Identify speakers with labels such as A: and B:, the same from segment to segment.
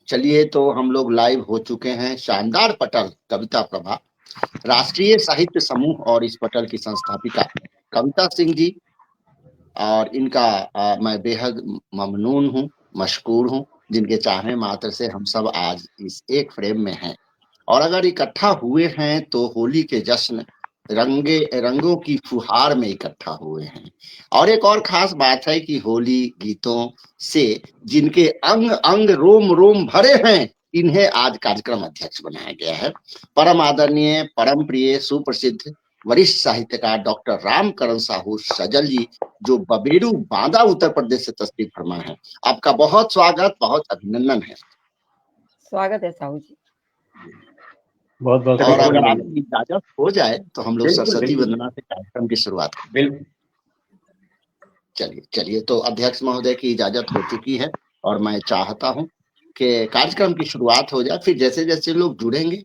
A: चलिए, तो हम लोग लाइव हो चुके हैं। शानदार पटल कविता प्रभा राष्ट्रीय साहित्य समूह और इस पटल की संस्थापिका कविता सिंह जी, और इनका मैं बेहद ममनून हूँ, मशकूर हूँ, जिनके चाहने मात्र से हम सब आज इस एक फ्रेम में हैं। और अगर इकट्ठा हुए हैं तो होली के जश्न रंगों की फुहार में इकट्ठा हुए हैं। और एक और खास बात है कि होली गीतों से जिनके अंग अंग रोम रोम भरे हैं, इन्हें आज कार्यक्रम अध्यक्ष बनाया गया है। परम आदरणीय, परम प्रिय, सुप्रसिद्ध वरिष्ठ साहित्यकार डॉक्टर रामकरण साहू सजल जी, जो बबेरू बांदा उत्तर प्रदेश से तशरीफ फरमा है। आपका बहुत स्वागत, बहुत अभिनंदन है।
B: स्वागत है साहू जी।
C: बहुत बहुत
A: और अगर आपकी इजाजत हो जाए तो हम लोग सरस्वती वंदना से कार्यक्रम की शुरुआत करें। चलिए, तो अध्यक्ष महोदय की इजाजत हो चुकी है और मैं चाहता हूं कि कार्यक्रम की शुरुआत हो जाए। फिर जैसे जैसे लोग जुड़ेंगे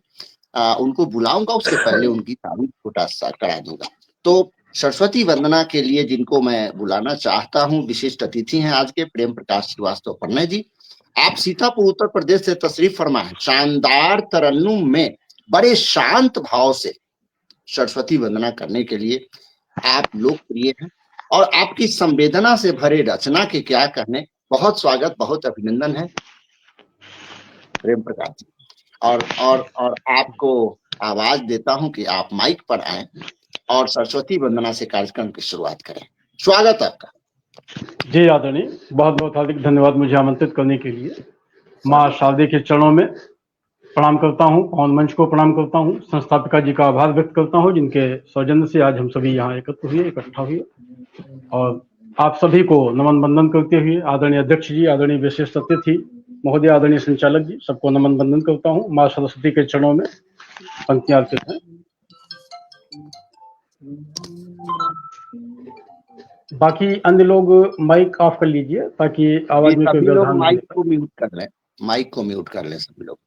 A: उनको बुलाऊंगा, उसके पहले उनकी तारीफ छोटा सा करा दूंगा। तो सरस्वती वंदना के लिए जिनको मैं बुलाना चाहता हूं, विशिष्ट अतिथि हैं आज के प्रेम प्रकाश श्रीवास्तव प्रणय जी। आप सीतापुर उत्तर प्रदेश से तशरीफ फरमा है। शानदार तरन्नुम में बड़े शांत भाव से सरस्वती वंदना करने के लिए आप लोकप्रिय हैं और आपकी संवेदना से भरे रचना के क्या कहने। बहुत स्वागत, बहुत अभिनंदन है प्रेम प्रकाश जी। और आपको आवाज देता हूं कि आप माइक पर आए और सरस्वती वंदना से कार्यक्रम की शुरुआत करें। स्वागत आपका।
C: जी आदरणीय, बहुत बहुत हार्दिक धन्यवाद मुझे आमंत्रित करने के लिए। माँ शारदे के चरणों में प्रणाम करता हूँ, पवन मंच को प्रणाम करता हूँ, संस्थापिका जी का आभार व्यक्त करता हूँ जिनके सौजन्य से आज हम सभी यहाँ इकट्ठा हुए। और आप सभी को नमन बंदन करते हुए आदरणीय अध्यक्ष जी, आदरणीय विशिष्ट अतिथि महोदय, आदरणीय संचालक जी, सबको नमन बंदन करता हूँ। माँ सरस्वती के चरणों में पंक्तियां अर्पित हैं। बाकी अन्य लोग माइक ऑफ कर लीजिए ताकि आवाज में कोई व्यवधान नहीं
A: माइक को म्यूट कर लें, माइक को म्यूट कर लें सभी लोग।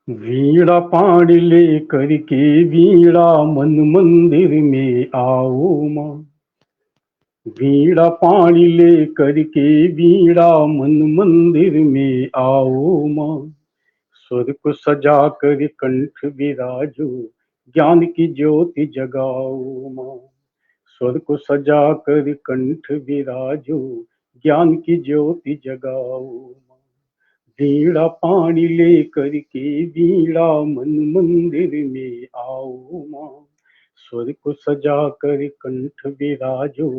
C: वीणा पाणी ले करके वीणा मन मंदिर में आओ माँ, वीणा पाणी ले करके वीणा मन मंदिर में आओ माँ, स्वर को सजा कर कंठ विराजो ज्ञान की ज्योति जगाओ माँ, स्वर को सजा कर कंठ विराजो ज्ञान की ज्योति जगाओ माँ, वीणा पाणी ले करके वीणा मन मंदिर में आओ माँ, स्वर को सजा कर कंठ विराजो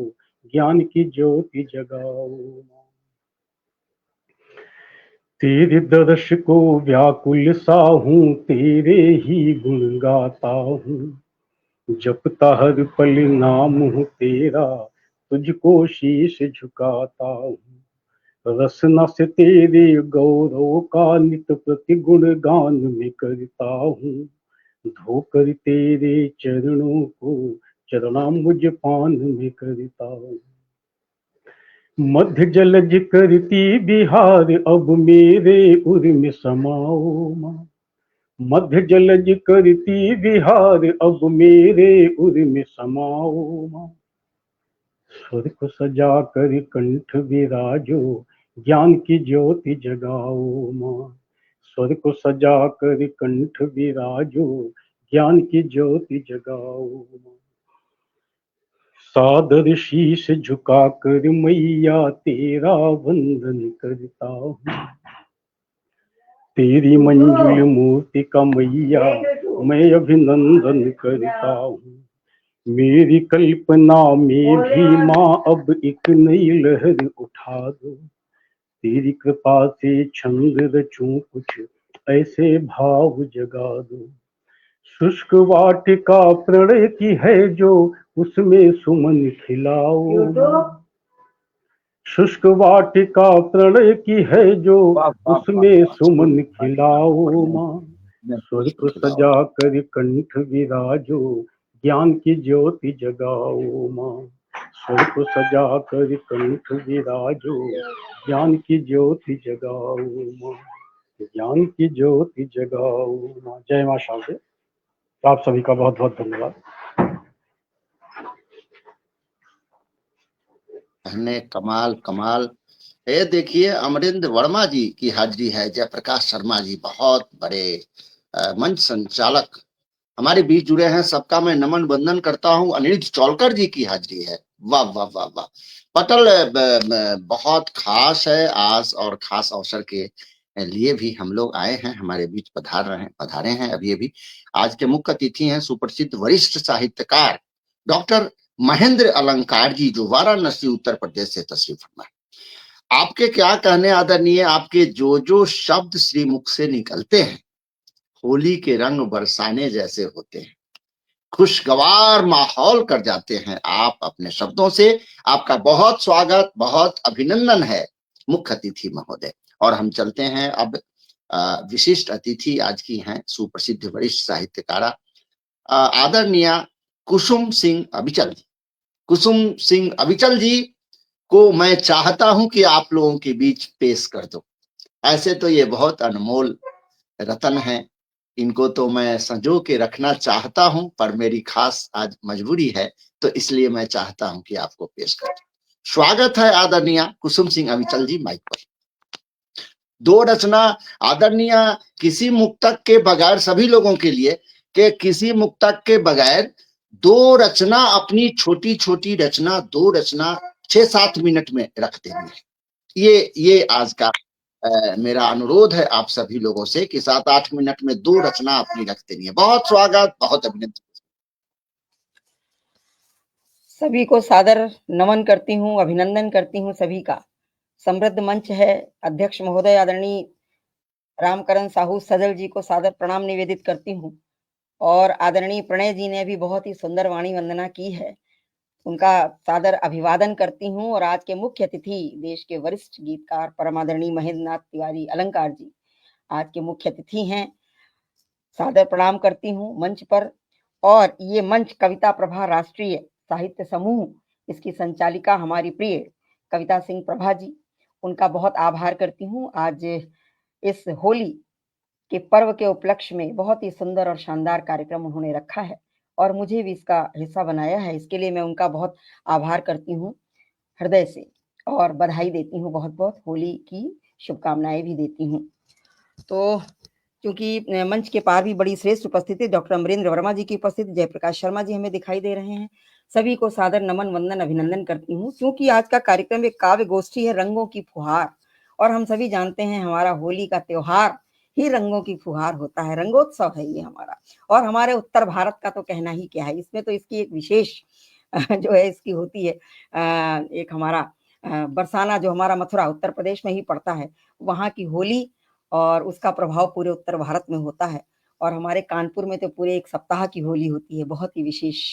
C: ज्ञान की ज्योति जगाओ माँ, तेरे दर्श को व्याकुल सा हूँ, तेरे ही गुण गाता हूँ, जपता हर पल नाम हूँ तेरा, तुझको शीश झुकाता हूँ, रसना से तेरे गौरव का नित प्रति गुण गान में करता हूँ, धोकर तेरे चरणों को चरणाम्बुज पान में करता हूँ, मध्य जलज करती बिहार अब मेरे उर में समाओ माँ, मध्य जलज करती बिहार अब मेरे उर में समाओ माँ, स्वर को सजा कर कंठ विराजो ज्ञान की ज्योति जगाओ माँ, स्वर को सजा कर कंठ विराजो ज्ञान की ज्योति जगाओ माँ, सादर शीश झुका कर मैया तेरा वंदन करता हूँ, तेरी मंजुल मूर्ति का मैया मैं अभिनंदन करता हूँ, मेरी कल्पना में भी माँ अब एक नई लहर उठा दो, तेरी कृपा से छंद रचूं कुछ ऐसे भाव जगा दो, शुष्क वाटिका प्रणय की है जो उसमें सुमन खिलाओ, शुष्क वाटिका प्रणय की है जो उसमें सुमन खिलाओ माँ, स्वर को सजा कर कंठ विराजो ज्ञान की ज्योति जगाओ माँ, स्वर को सजा कर कंठ विराजो ज्ञान की ज्योति जगाओ माँ, ज्ञान की ज्योति जगाओ माँ। जय माँ शारदे। आप सभी का बहुत बहुत धन्यवाद।
A: कमाल कमाल, ये देखिए अमरेंद्र वर्मा जी की हाजिरी है, जयप्रकाश शर्मा जी बहुत बड़े मंच संचालक हमारे बीच जुड़े हैं, सबका मैं नमन वंदन करता हूं। अनिरुद्ध चौलकर जी की हाजिरी है, वाह वाह वाह वाह। पटल बहुत खास है आज, और खास अवसर के लिए भी हम लोग आए हैं, हमारे बीच पधारे हैं अभी। आज के मुख्य अतिथि हैं सुप्रसिद्ध वरिष्ठ साहित्यकार डॉक्टर महेंद्र अलंकार जी, जो वाराणसी उत्तर प्रदेश से तशरीफ फरमा। आपके क्या कहने आदरणीय, आपके जो जो शब्द श्रीमुख से निकलते हैं होली के रंग बरसाने जैसे होते हैं, खुशगवार माहौल कर जाते हैं आप अपने शब्दों से। आपका बहुत स्वागत, बहुत अभिनंदन है मुख्य अतिथि महोदय। और हम चलते हैं अब विशिष्ट अतिथि आज की हैं सुप्रसिद्ध वरिष्ठ साहित्यकारा आदरणीय कुसुम सिंह अविचल जी। कुसुम सिंह अविचल जी को मैं चाहता हूं कि आप लोगों के बीच पेश कर दो। ऐसे तो ये बहुत अनमोल रतन है, इनको तो मैं संजो के रखना चाहता हूं, पर मेरी खास आज मजबूरी है, तो इसलिए मैं चाहता हूं कि आपको पेश करूं। स्वागत है आदरणीय कुसुम सिंह अविचल जी, माइक पर। दो रचना आदरणीय, किसी मुक्तक के बगैर, सभी लोगों के लिए कि किसी मुक्तक के बगैर दो रचना, अपनी छोटी छोटी रचना, दो रचना 6-7 मिनट में रख देंगे। ये आज का मेरा अनुरोध है आप सभी लोगों से कि 7-8 मिनट में दो रचना अपनी रख देनी है। बहुत स्वागत, बहुत अभिनंदन।
B: सभी को सादर नमन करती हूँ, अभिनंदन करती हूँ सभी का। समृद्ध मंच है, अध्यक्ष महोदय आदरणीय रामकरण साहू सजल जी को सादर प्रणाम निवेदित करती हूँ। और आदरणीय प्रणय जी ने भी बहुत ही सुंदर वाणी वंदना की है, उनका सादर अभिवादन करती हूँ। और आज के मुख्य अतिथि देश के वरिष्ठ गीतकार परम आदरणीय महेंद्र नाथ तिवारी अलंकार जी आज के मुख्य अतिथि हैं, सादर प्रणाम करती हूँ मंच पर। और ये मंच कविता प्रभा राष्ट्रीय साहित्य समूह, इसकी संचालिका हमारी प्रिय कविता सिंह प्रभा जी, उनका बहुत आभार करती हूँ। आज इस होली के पर्व के उपलक्ष्य में बहुत ही सुंदर और शानदार कार्यक्रम उन्होंने रखा है और मुझे भी इसका हिस्सा बनाया है, इसके लिए मैं उनका बहुत आभार करती हूँ हृदय से, और बधाई देती हूँ, बहुत बहुत होली की शुभकामनाएं भी देती हूँ। तो क्योंकि मंच के पार भी बड़ी श्रेष्ठ उपस्थिति, डॉक्टर अमरेंद्र वर्मा जी की उपस्थिति, जयप्रकाश शर्मा जी हमें दिखाई दे रहे हैं, सभी को सादर नमन वंदन अभिनंदन करती हूँ। क्योंकि आज का कार्यक्रम एक काव्य गोष्ठी है, रंगों की फुहार, और हम सभी जानते हैं हमारा होली का त्योहार ही रंगों की फुहार होता है, रंगोत्सव है ये हमारा। और हमारे उत्तर भारत का तो कहना ही क्या है, इसमें तो इसकी एक विशेष जो है इसकी होती है एक हमारा बरसाना, जो हमारा मथुरा उत्तर प्रदेश में ही पड़ता है, वहाँ की होली और उसका प्रभाव पूरे उत्तर भारत में होता है। और हमारे कानपुर में तो पूरे एक सप्ताह की होली होती है, बहुत ही विशेष।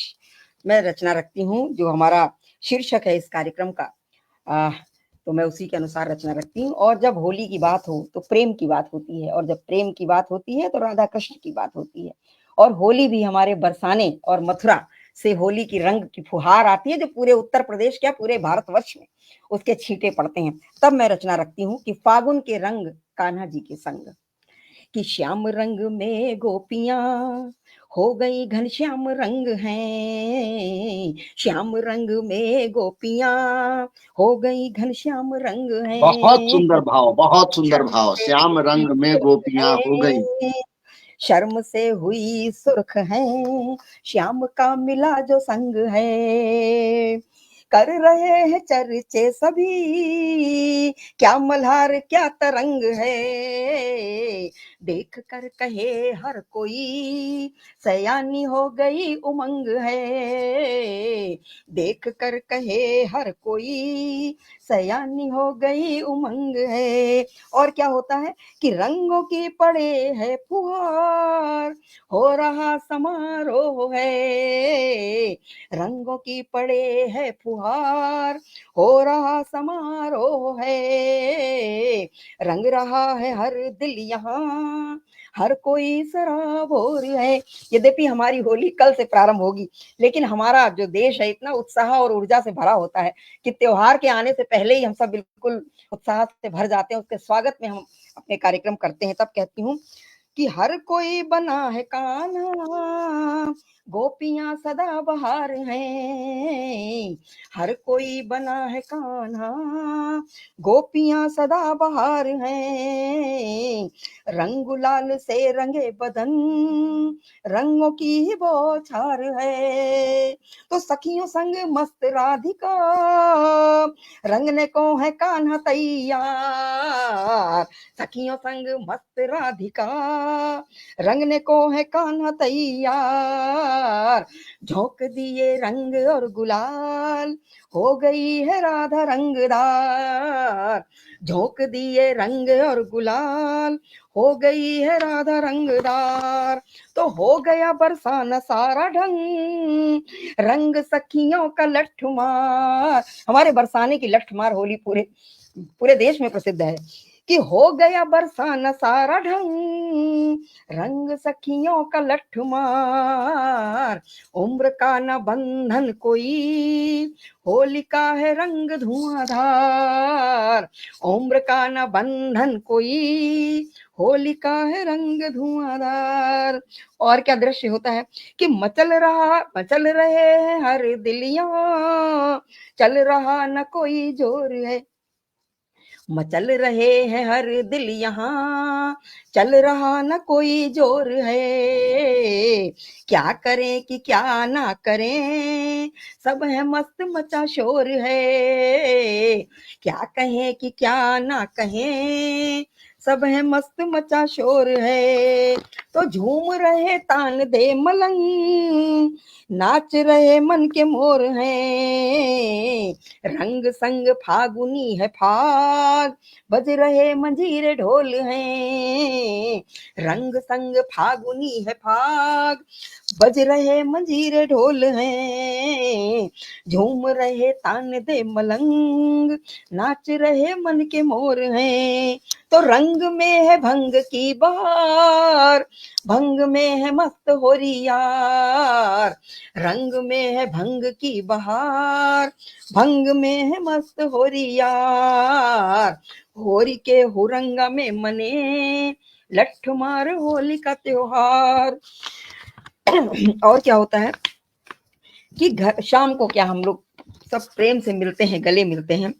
B: मैं रचना रखती हूँ, जो हमारा शीर्षक है इस कार्यक्रम का, तो मैं उसी के अनुसार रचना रखती हूँ। और जब होली की बात हो तो प्रेम की बात होती है, और जब प्रेम की बात होती है तो राधा कृष्ण की बात होती है। और होली भी हमारे बरसाने और मथुरा से होली की रंग की फुहार आती है, जो पूरे उत्तर प्रदेश, क्या पूरे भारतवर्ष में उसके छींटे पड़ते हैं। तब मैं रचना रखती हूँ कि फागुन के रंग कान्हा जी के संग, कि श्याम रंग में गोपियां हो गई घनश्याम रंग हैं, श्याम रंग में गोपियां हो गई घनश्याम रंग
A: बहुत
B: हैं,
A: सुंदर भाव, बहुत सुंदर भाव। श्याम रंग में गोपियां हो गई,
B: शर्म से हुई सुर्ख है, श्याम का मिला जो संग है, कर रहे हैं चर्चे सभी, क्या मल्हार क्या तरंग है, देख कर कहे हर कोई, सयानी हो गई उमंग है, देख कर कहे हर कोई, सयानी हो गई उमंग है। और क्या होता है कि रंगों की पड़े है फुहार, हो रहा समारोह है, रंगों की पड़े है फुहार, हो रहा समारोह है, रंग रहा है हर दिल यहाँ, हर कोई सराबोर है। यद्यपि हमारी होली कल से प्रारंभ होगी, लेकिन हमारा जो देश है इतना उत्साह और ऊर्जा से भरा होता है कि त्योहार के आने से पहले ही हम सब बिल्कुल उत्साह से भर जाते हैं, उसके स्वागत में हम अपने कार्यक्रम करते हैं। तब कहती हूँ कि हर कोई बना है कान्हा, गोपियां सदा बहार हैं, हर कोई बना है कान्हा। गोपियां सदा बहार हैं, रंग गुलाल से रंगे बदन, रंगों की ही बौछार है। तो सखियों संग मस्त राधिका, रंगने को है कान्हा तैयार। सखियों संग मस्त राधिका, रंगने को है कान्हा तैयार। झोंक दिए रंग और गुलाल, हो गई है राधा रंगदार। झोंक दिए रंग और गुलाल, हो गई है राधा रंगदार। तो हो गया बरसाना सारा ढंग, रंग सखियों का लठमार। हमारे बरसाने की लठमार होली पूरे पूरे देश में प्रसिद्ध है कि हो गया बरसाना सारा ढंग, रंग सखियों का लठमार। उम्र का न बंधन कोई, होली का है रंग धुआंधार। उम्र का न बंधन कोई, होली का है रंग धुआंधार। और क्या दृश्य होता है कि मचल रहे हैं हर दिलियां, चल रहा न कोई जोर है। मचल रहे हैं हर दिल यहाँ, चल रहा न कोई जोर है। क्या करें कि क्या ना करें, सब है मस्त मचा शोर है। क्या कहें कि क्या ना कहें, सब है मस्त मचा शोर है। तो झूम रहे तान दे मलंग, नाच रहे मन के मोर हैं। रंग संग फागुनी है फाग, बज रहे मंजीरे ढोल हैं। रंग संग फागुनी है फाग, बज रहे मंजीरे ढोल हैं। झूम रहे तान दे मलंग, नाच रहे मन के मोर हैं। तो रंग में है भंग की बहार, भंग में है मस्त होरियार। रंग में है भंग की बहार, भंग में है मस्त होरियार। होरी के हुरंगा में मने, लठमार होली का त्योहार। और क्या होता है कि घर शाम को क्या हम लोग सब प्रेम से मिलते हैं, गले मिलते हैं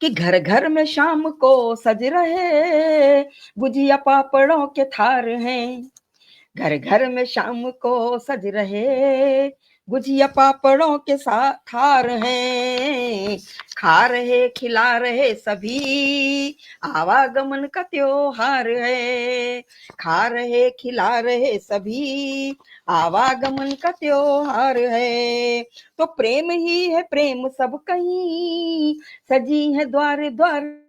B: कि घर घर में शाम को सज रहे गुजिया पापड़ों के थार हैं। घर घर में शाम को सज रहे गुजिया पापड़ों के साथ थार हैं। खा रहे खिला रहे सभी, आवागमन का त्योहार है। खा रहे खिला रहे सभी, आवागमन का त्योहार है। तो प्रेम ही है प्रेम सब कहीं, सजी है द्वार द्वार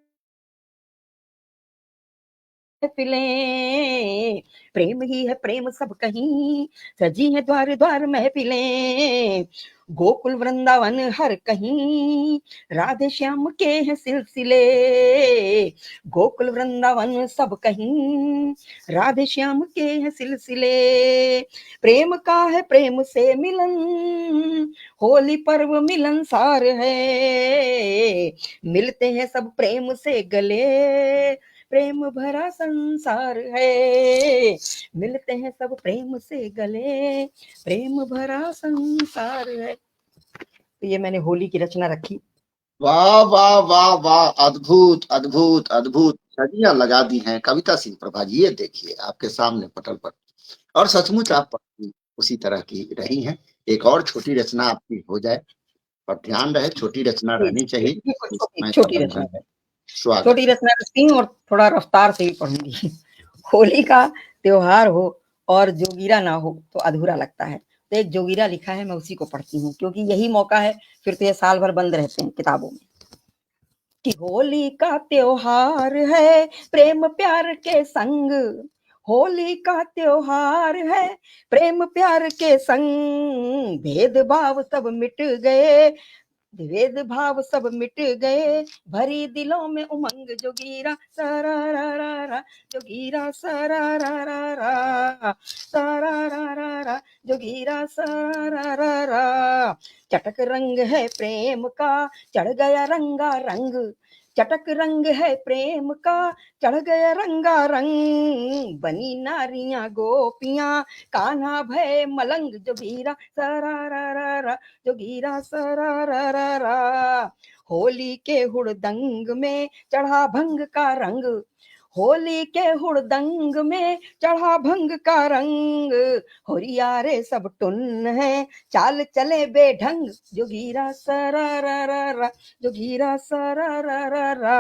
B: महफिलें। प्रेम ही है प्रेम सब कहीं, सजी है द्वार द्वार महफिलें। गोकुल वृंदावन हर कहीं, राधे श्याम के हैं सिलसिले। गोकुल वृंदावन सब कहीं, राधे श्याम के हैं सिलसिले। प्रेम का है प्रेम से मिलन, होली पर्व मिलनसार है। मिलते हैं सब प्रेम से गले, प्रेम भरा संसार है। मिलते हैं सब प्रेम से गले, प्रेम भरा संसार है। तो ये मैंने होली की रचना रखी।
A: वाह वाह वाह वाह, अद्भुत अद्भुत अद्भुत, छड़ियां लगा दी हैं कविता सिंह प्रभा जी। ये देखिए आपके सामने पटल पर, और सचमुच आप उसी तरह की रही हैं। एक और छोटी रचना आपकी हो जाए, और ध्यान रहे छोटी रचना रहनी चाहिए। इसमें
B: छोटी
A: समय
B: रचना
A: है। स्वागत।
B: छोटी रचना रखती हूँ और थोड़ा रफ्तार से भी पढ़ूंगी। होली का त्योहार हो और जोगीरा ना हो तो अधूरा लगता है। तो एक जोगीरा लिखा है, मैं उसी को पढ़ती हूँ क्योंकि यही मौका है, फिर तो ये साल भर बंद रहते हैं किताबों में। कि होली का त्योहार है प्रेम प्यार के संग, होली का त्योहार है प्रेम प्यार के संग। भेदभाव सब मिट गए, भेद भाव सब मिट गए, भरी दिलों में उमंग। जोगीरा सारा रा रा रा, जोगीरा सारा रा रा रा, सारा रा रा रा, जोगीरा सारा रा रा रा। चटक रंग है प्रेम का, चढ़ गया रंगा रंग। चटक रंग है प्रेम का, चढ़ गया रंगा रंग, बनी नारियां गोपियां, कान्हा भय मलंग, जोगीरा सरारा, जोगीरा सरारा। होली के हुड़दंग में चढ़ा भंग का रंग, होली के हुड़दंग में चढ़ा भंग का रंग, होरियारे सब टुन्न है, चाल चले बेढंग, जोगीरा सरारा, जोगीरा सरारा।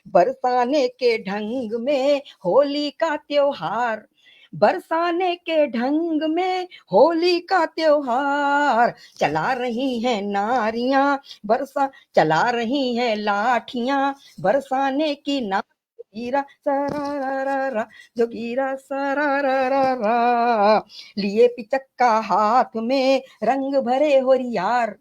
B: बरसाने के ढंग में होली का त्योहार, बरसाने के ढंग में होली का त्योहार, चला रही हैं नारियां बरसा, चला रही हैं लाठियां बरसाने की ना, जोगीरा सरारा, जोगीरा सरारा। लिए पिचक्का हाथ में रंग भरे होरियार,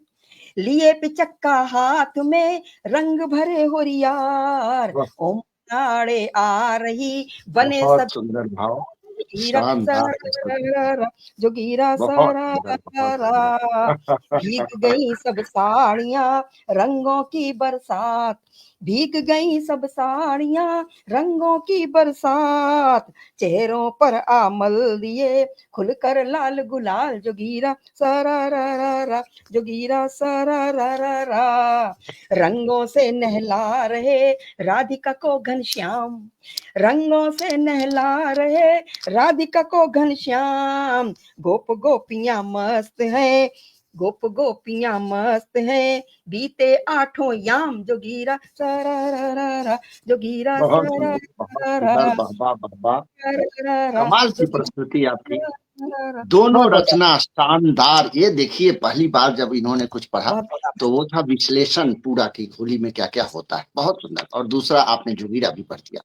B: लिए पिचक्का हाथ में रंग भरे होरियार, ओम नाड़े आ रही बने सब,
A: बहुत सुंदर भाव,
B: जोगीरा
A: शानदार
B: सरारा, जोगीरा
A: बहुत सुंदर, बहुत
B: सरारा।
A: सुंदर।
B: भीग गई सब साड़ियां रंगों की बरसात, भीग गई सब साड़ियां रंगों की बरसात, चेहरों पर आमल दिए खुलकर लाल गुलाल, जोगीरा सरारा, जोगीरा सरारा। रंगों से नहला रहे राधिका को घनश्याम, रंगों से नहला रहे राधिका को घनश्याम, गोप गोपियां मस्त हैं, गोप गोपियां मस्त हैं, बीते आठों याम, जोगीरा सरारा, जोगीरा
A: बहुत सुंदर, बहुत सुंदर, वाह वाह, कमाल की प्रस्तुति आपकी, दोनों
B: बहुत बहुत
A: रचना शानदार। ये देखिए, पहली बार जब इन्होंने कुछ पढ़ा
B: बहुत
A: तो वो था विश्लेषण पूरा की होली में क्या क्या होता है, बहुत सुंदर। और दूसरा आपने जोगीरा भी पढ़ दिया,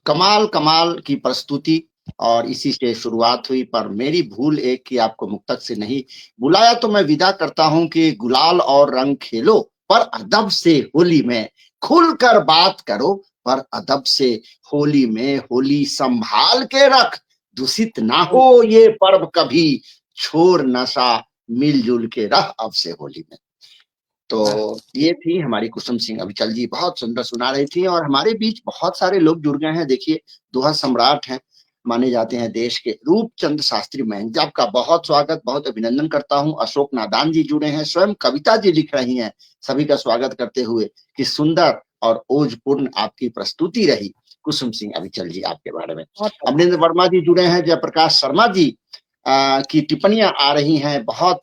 A: कमाल कमाल की प्रस्तुति। और इसी से शुरुआत हुई, पर मेरी भूल एक कि आपको मुक्तक से नहीं बुलाया, तो मैं विदा करता हूं कि गुलाल और रंग खेलो पर अदब से होली में, खुलकर बात करो पर अदब से होली में, होली संभाल के रख, दूषित ना हो ये पर्व कभी, छोर नशा मिलजुल के रह अब से होली में। तो ये थी हमारी कुसुम सिंह अविचल जी, बहुत सुंदर सुना रही थी। और हमारे बीच बहुत सारे लोग जुड़ गए हैं। देखिए, दोहा सम्राट हैं, माने जाते हैं देश के, रूपचंद शास्त्री महंत, आपका बहुत स्वागत, बहुत अभिनंदन करता हूं। अशोक नादान जी जुड़े हैं, स्वयं कविता जी लिख रही हैं, सभी का स्वागत करते हुए कि सुंदर और ओजपूर्ण आपकी प्रस्तुति रही कुसुम सिंह अविचल जी आपके बारे में। अमरिंदर वर्मा जी जुड़े हैं, जयप्रकाश शर्मा जी की टिप्पणियां आ रही हैं, बहुत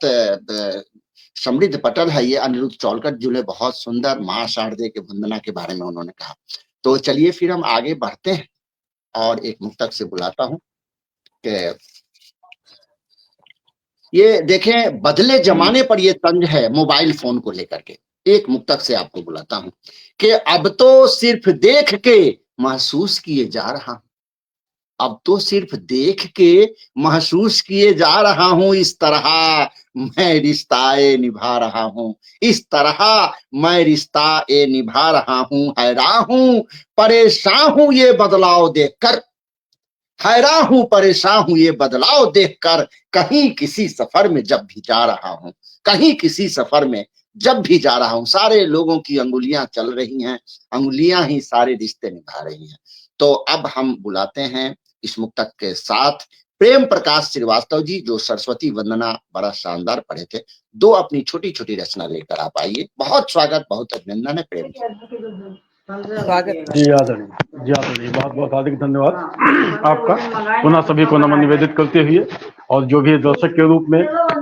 A: समृद्ध पटल है ये। अनिरुद्ध चौलकर जुड़े, बहुत सुंदर, मां शारदे के वंदना के बारे में उन्होंने कहा। तो चलिए फिर हम आगे बढ़ते हैं और एक मुक्तक से बुलाता हूं कि ये देखें, बदले जमाने पर ये तंज है मोबाइल फोन को लेकर के। एक मुक्तक से आपको बुलाता हूं कि अब तो सिर्फ देख के महसूस किए जा रहा हूं, अब तो सिर्फ देख के महसूस किए जा रहा हूं, इस तरह मैं रिश्ताए निभा रहा हूं, इस तरह मैं रिश्ताए निभा रहा हूं। हैरान हूं, परेशान हूं ये बदलाव देखकर, हैरान हूं, परेशान हूं ये बदलाव देखकर, कहीं किसी सफर में जब भी जा रहा हूं, कहीं किसी सफर में जब भी जा रहा हूं, सारे लोगों की अंगुलियां चल रही हैं, अंगुलियां ही सारे रिश्ते निभा रही हैं। तो अब हम बुलाते हैं इस मुक्तक के साथ प्रेम प्रकाश श्रीवास्तव जी, जो सरस्वती वंदना बड़ा शानदार पढ़े थे। दो अपनी छोटी छोटी रचना लेकर आप आइए। बहुत स्वागत, बहुत अभिनंदन है प्रेम जी।
B: स्वागत।
C: जी आदरणीय, बहुत बहुत हार्दिक धन्यवाद आपका। पुनः सभी को नमन निवेदित करते हुए, और जो भी दर्शक के रूप में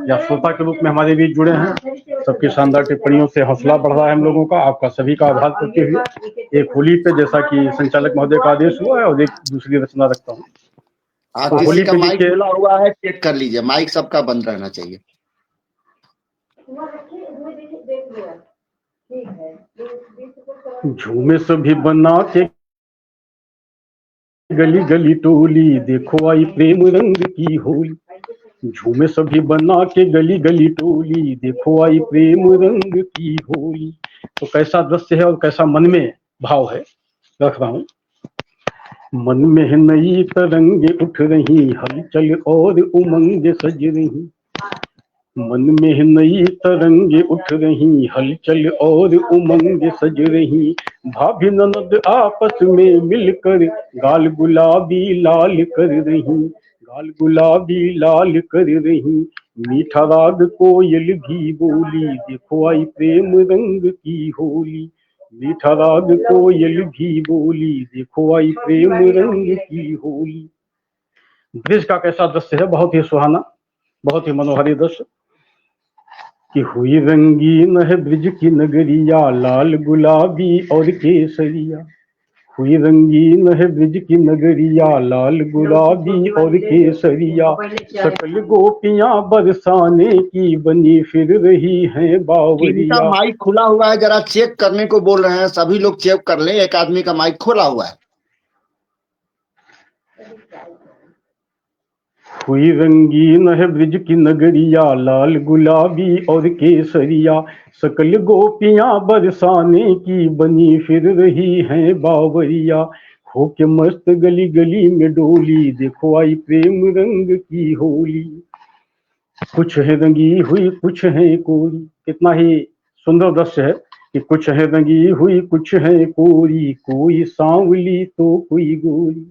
C: या श्रोता के रूप में हमारे बीच जुड़े हैं, सबकी शानदार टिप्पणियों से हौसला बढ़ रहा है हम लोगों का। आपका सभी का आभार करते हुए एक होली पे, जैसा कि संचालक महोदय का आदेश हुआ है, और एक दूसरी रचना रखता हूँ।
A: तो किसी का माइक खुला हुआ है, चेक कर लीजिए, माइक सबका बंद रहना चाहिए।
C: झूमे सभी बना के गली गली टोली, देखो आई प्रेम रंग की होली, झूमे सभी बना के गली गली टोली, देखो आई प्रेम रंग की होली। तो कैसा दृश्य है और कैसा मन में भाव है, रख रहा हूँ। मन में नई तरंगे उठ रही, हलचल और उमंग सज रही, मन में नई तरंगे उठ रही, हलचल और उमंग सज रही। भाभी ननद आपस में मिलकर गाल गुलाबी लाल कर रही, गाल गुलाबी लाल कर रही। मीठा राग कोयल भी बोली, देखो आई प्रेम रंग की होली। मीठा राग कोयल भी बोली, देखो आई प्रेम रंग की होली। ब्रिज का कैसा दृश्य है, बहुत ही सुहाना, बहुत ही मनोहरी दृश्य। कि हुई रंगीन है ब्रिज की नगरिया, लाल गुलाबी और केसरिया। हुई रंगीन है ब्रिज की नगरिया, लाल गुलाबी और केसरिया। सकल गोपियां बरसाने की बनी फिर रही हैं
A: इनका
C: बावरिया।
A: माइक खुला हुआ है, जरा चेक करने को बोल रहे हैं, सभी लोग चेक कर ले। एक आदमी का माइक खोला हुआ है।
C: हुई रंगीन है ब्रिज की नगरिया, लाल गुलाबी और केसरिया। सकल गोपियां बरसाने की बनी फिर रही हैं बावरिया। हो के मस्त गली गली में डोली, देखो आई प्रेम रंग की होली। कुछ है रंगी हुई कुछ है कोरी। कितना ही सुंदर दृश्य है कि कुछ है रंगी हुई कुछ है कोरी, कोई सांवली तो कोई गोरी।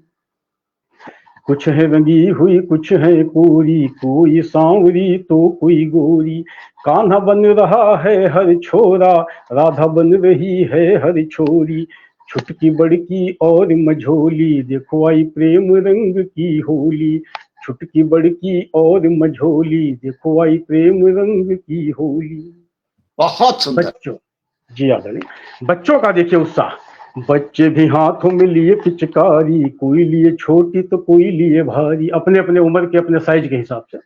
C: कुछ है रंगी हुई कुछ है कोरी, कोई सांवरी तो कोई गोरी। कान्हा बन रहा है हर छोरा, राधा बन रही है हर छोरी। छुटकी बड़की और मझोली, देखो आई प्रेम रंग की होली। छुटकी बड़की और मझोली, देखो आई प्रेम रंग की होली।
A: बहुत सुंदर।
C: बच्चों, जी आदरणीय, बच्चों का देखिए उत्साह। बच्चे भी हाथों में लिए पिचकारी, कोई लिए छोटी तो कोई लिए भारी, अपने अपने उम्र के अपने साइज के हिसाब से।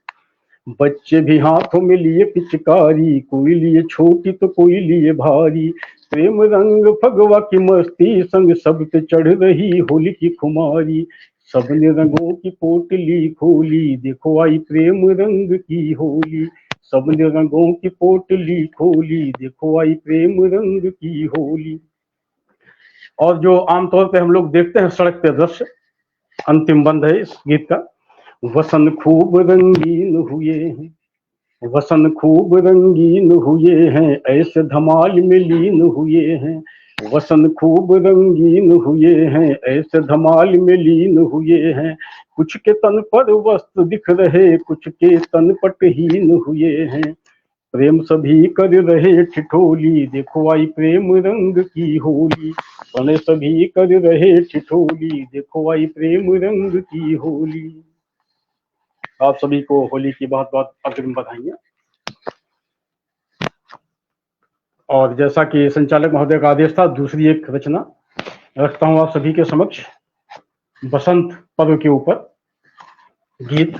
C: बच्चे भी हाथों में लिए पिचकारी, कोई लिए छोटी तो कोई लिए भारी। प्रेम रंग फगवा की मस्ती संग सब पे चढ़ रही होली की खुमारी। सबने रंगों की पोटली खोली, देखो आई प्रेम रंग की होली। सबने रंगों की पोटली खोली, देखो आई प्रेम रंग की होली। और जो आमतौर पे हम लोग देखते हैं सड़क पे दृश्य, अंतिम बंद है इस गीत का। वसन खूब रंगीन हुए हैं, वसन खूब रंगीन हुए हैं, ऐसे धमाल में लीन हुए हैं। वसन खूब रंगीन हुए हैं, ऐसे धमाल में लीन हुए हैं। कुछ के तन पर वस्त्र दिख रहे, कुछ के तन पटहीन हुए हैं। प्रेम सभी कर रहे ठिठोली, देखो आई प्रेम रंग की होली। बने सभी कर रहे ठिठोली, देखो आई प्रेम रंग की होली। आप सभी को होली की बहुत बहुत अग्रिम बधाइयां। और जैसा कि संचालक महोदय का आदेश था, दूसरी एक रचना रखता हूं आप सभी के समक्ष, बसंत पर्व के ऊपर गीत।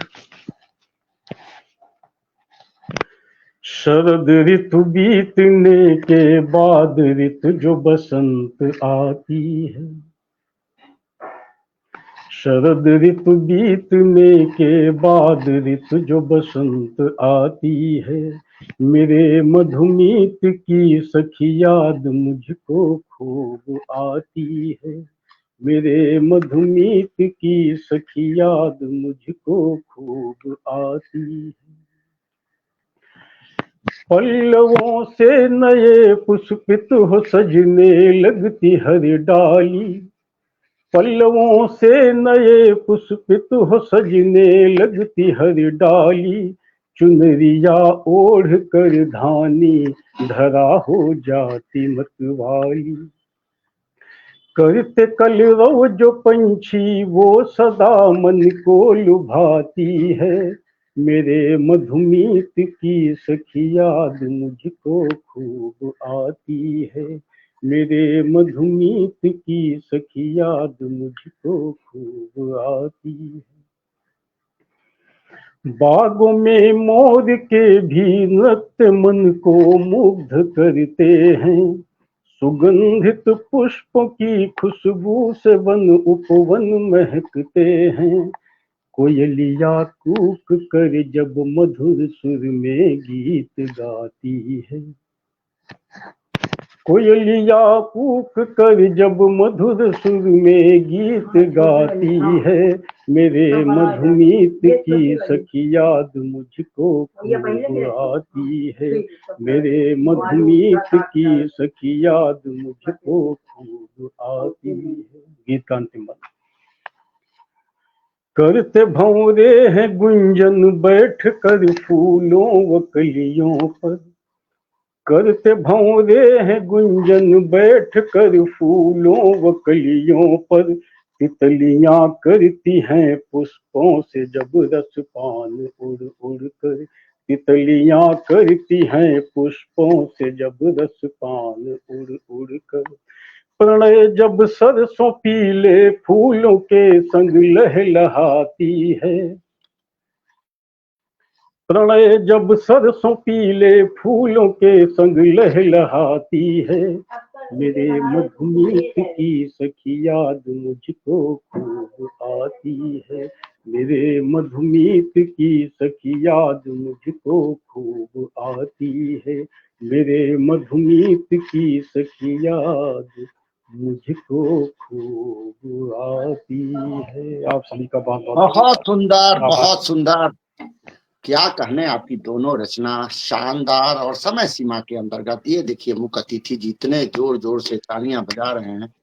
C: शरद ऋतु बीतने के बाद ऋतु जो बसंत आती है। शरद ऋतु बीतने के बाद ऋतु जो बसंत आती है। मेरे मधुमीत की सखी याद मुझको खूब आती है। मेरे मधुमीत की सखी याद मुझको खूब आती है। पल्लवों से नए पुष्पित हो सजने लगती हर डाली। पल्लवों से नए पुष्पित हो सजने लगती हर डाली। चुनरिया ओढ़ कर धानी धरा हो जाती मतवाली। करते कलरव जो पंछी वो सदा मन को लुभाती है। मेरे मधुमीत की सखी याद मुझको खूब आती है। मेरे मधुमीत की सखी याद मुझको खूब आती है। बागों में मोर के भी नृत्य मन को मुग्ध करते हैं। सुगंधित पुष्पों की खुशबू से वन उपवन महकते हैं। कोयलिया कूक कर जब मधुर सुर में गीत गाती है। कोयलिया कूक कर जब मधुर सुर में गीत गाती है। मेरे मधुमीत की सखी याद मुझको खूब आती है, मेरे मधुमीत की सखी याद मुझको खूब आती है। गीत का अंतिम भाग। करते भंवरे हैं गुंजन बैठ कर फूलों व कलियों पर, करते भंवरे हैं गुंजन बैठ कर फूलों व कलियों पर, तितलियां करती हैं पुष्पों से जब रसपान उड़ उड़ कर, तितलियां करती हैं पुष्पों से जब रसपान उड़ उड़ कर, प्रणय जब सरसों पीले फूलों के संग लहलहाती है, प्रणय जब सरसों पीले फूलों के संग लहलहाती है, मेरे मधुमीत की सखी याद मुझको खूब आती है, मेरे मधुमीत की सखी याद मुझको खूब आती है, मेरे मधुमीत की सखी याद मुझको खूब आती है। आप सभी का बहुत बहुत
A: बहुत सुंदर,
C: आभार।
A: बहुत सुंदर। क्या कहने, आपकी दोनों रचना शानदार और समय सीमा के अंतर्गत। ये देखिए मुख्य अतिथि जितने जोर जोर से तालियां बजा रहे हैं,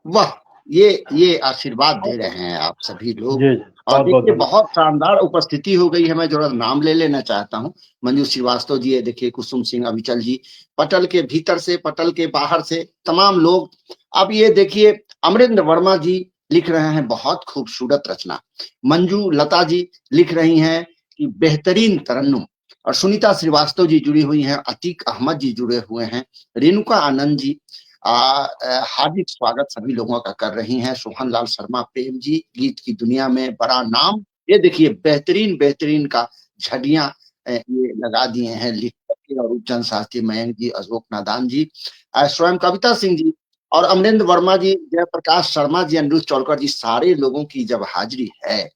A: वाह, ये आशीर्वाद दे रहे हैं आप सभी लोग।
C: जी,
A: और
C: बहुत बहुत
A: देखिए
C: धन्यवाद।
A: बहुत शानदार उपस्थिति हो गई है। मैं जरा नाम ले लेना चाहता हूँ। मंजू श्रीवास्तव जी, ये देखिए कुसुम सिंह अविचल जी, पटल के भीतर से, पटल के बाहर से तमाम लोग। अब ये देखिए अमरिंदर वर्मा जी लिख रहे हैं बहुत खूबसूरत रचना, मंजू लता जी लिख रही हैं कि बेहतरीन तरन्नुम, और सुनीता श्रीवास्तव जी जुड़ी हुई हैं, अतीक अहमद जी जुड़े हुए हैं, रेणुका आनंद जी हार्दिक स्वागत सभी लोगों का कर रही हैं, सोहन लाल शर्मा प्रेम जी गीत की दुनिया में बड़ा नाम। ये देखिए बेहतरीन बेहतरीन का झड़ियां ये लगा दिए हैं लिख करके, और उपचंद शास्त्री, मयंक जी, अशोक नादान जी, स्वयं कविता सिंह जी और अमरेंद्र वर्मा जी, जयप्रकाश शर्मा जी, अनिरुद्ध चौलकर जी, सारे लोगों की जब हाजिरी है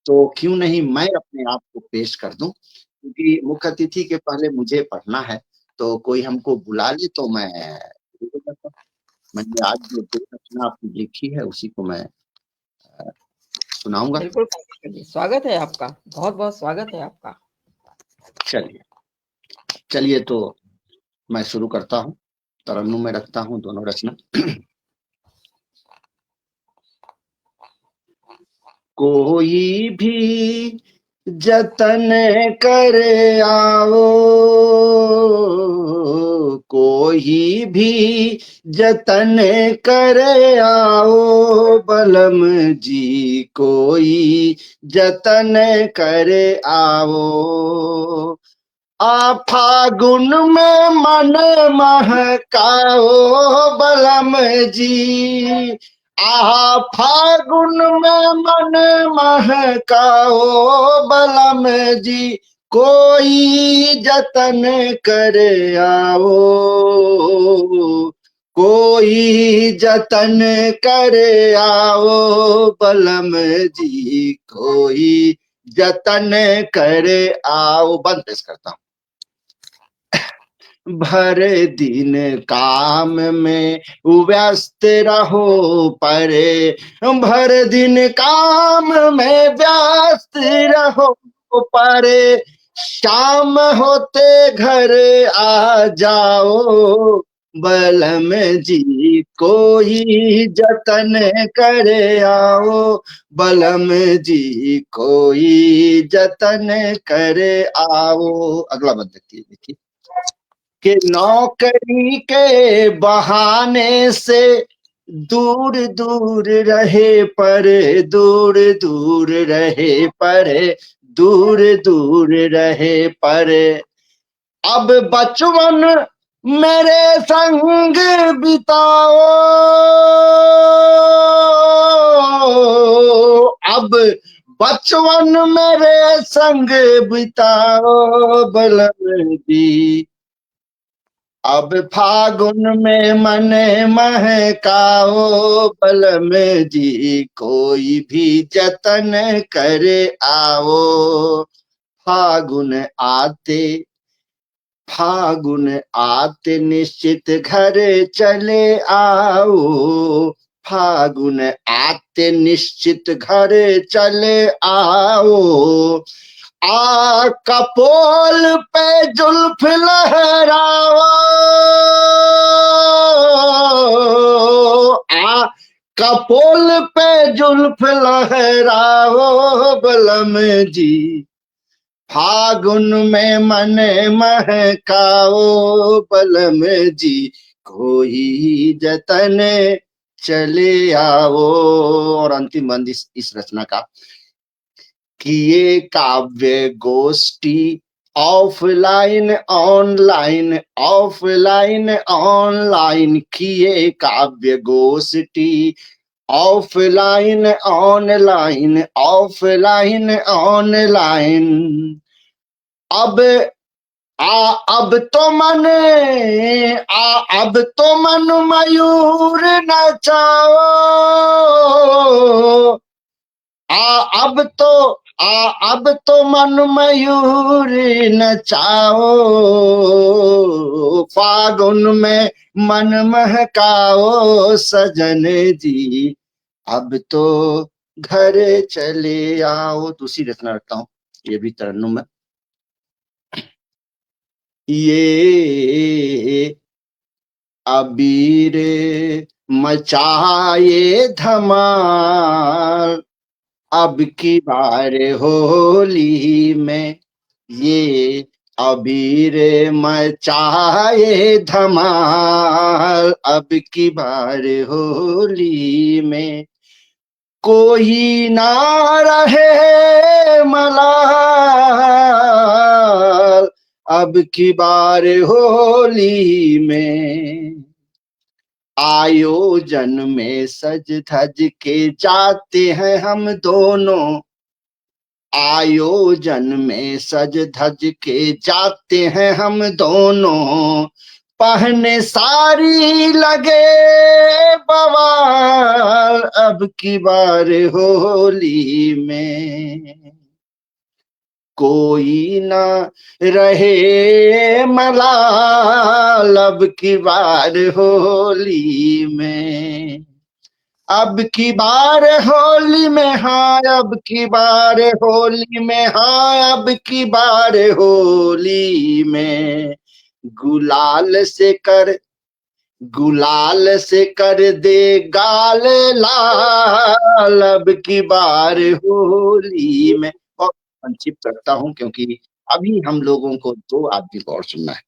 A: तो क्यों नहीं मैं अपने आप को पेश कर दूं, क्योंकि मुख्य अतिथि के पहले मुझे पढ़ना है। तो कोई हमको बुला ले तो मैंने आज जो दो रचना आपने लिखी है उसी को मैं सुनाऊंगा।
B: बिल्कुल स्वागत है आपका, बहुत बहुत स्वागत है आपका।
A: चलिए तो मैं शुरू करता हूँ, तरन्नुम में रखता हूँ दोनों रचना। कोई भी जतन कर आओ, कोई भी जतन कर आओ बलम जी, कोई जतन कर आओ, आ फागुन में मन महकाओ बलम जी, आ फागुन में मन महकाओ बलम जी, कोई जतन कर आओ, कोई जतन कर आओ बलम जी, कोई जतन कर आओ। बंद पेश करता हूं। भर दिन काम में व्यस्त रहो परे, भर दिन काम में व्यस्त रहो परे, शाम होते घर आ जाओ बलम जी, कोई जतन कर आओ बलम जी, कोई जतन कर आओ। अगला बंद देखिए कि नौकरी के बहाने से दूर दूर रहे पर, दूर दूर रहे पर, दूर दूर रहे पर, अब बचपन मेरे संग बिताओ, अब बचपन मेरे संग बिताओ बलम जी, अब फागुन में मन महकाओ बलम जी, कोई भी जतन कर आओ, फागुन आते निश्चित घर चले आओ, फागुन आते निश्चित घर चले आओ, आ कपोल पे जुल्फ लहराओ, आ कपोल पे जुल्फ लहराओ बलम जी, फागुन में मन महकाओ बलम जी, कोई जतन चले आओ। और अंतिम बंद इस रचना का, किए काव्य गोष्ठी ऑफलाइन ऑनलाइन, ऑफलाइन ऑनलाइन, किए काव्य गोष्ठी ऑफलाइन ऑनलाइन, ऑफलाइन ऑनलाइन, अब अब तो मन अब तो मन मयूर नचाओ, अब तो मन मयूर नचाओ, फागुन में मन महकाओ सजन जी, अब तो घर चले आओ। दूसरी रचना रखता हूँ, ये भी तरन्नुम है। ये अबीर मचाए धमाल, अब की बार होली में, ये अबीर मचाए धमाल, अब की बार होली में, कोई ना रहे मलाल, अब की बार होली में, आयोजन में सज धज के जाते हैं हम दोनों, आयोजन में सज धज के जाते हैं हम दोनों, पहने सारी लगे बवाल, अब की बार होली में, कोई ना रहे मलाल, अब की बार होली में, अब की बार होली में, हाँ अब की बार होली में, हाँ अब की बार होली में, गुलाल से कर दे गाल लाल, अब की बार होली में। और संक्षिप्त करता हूं क्योंकि अभी हम लोगों को 2 आदमी को और सुनना है।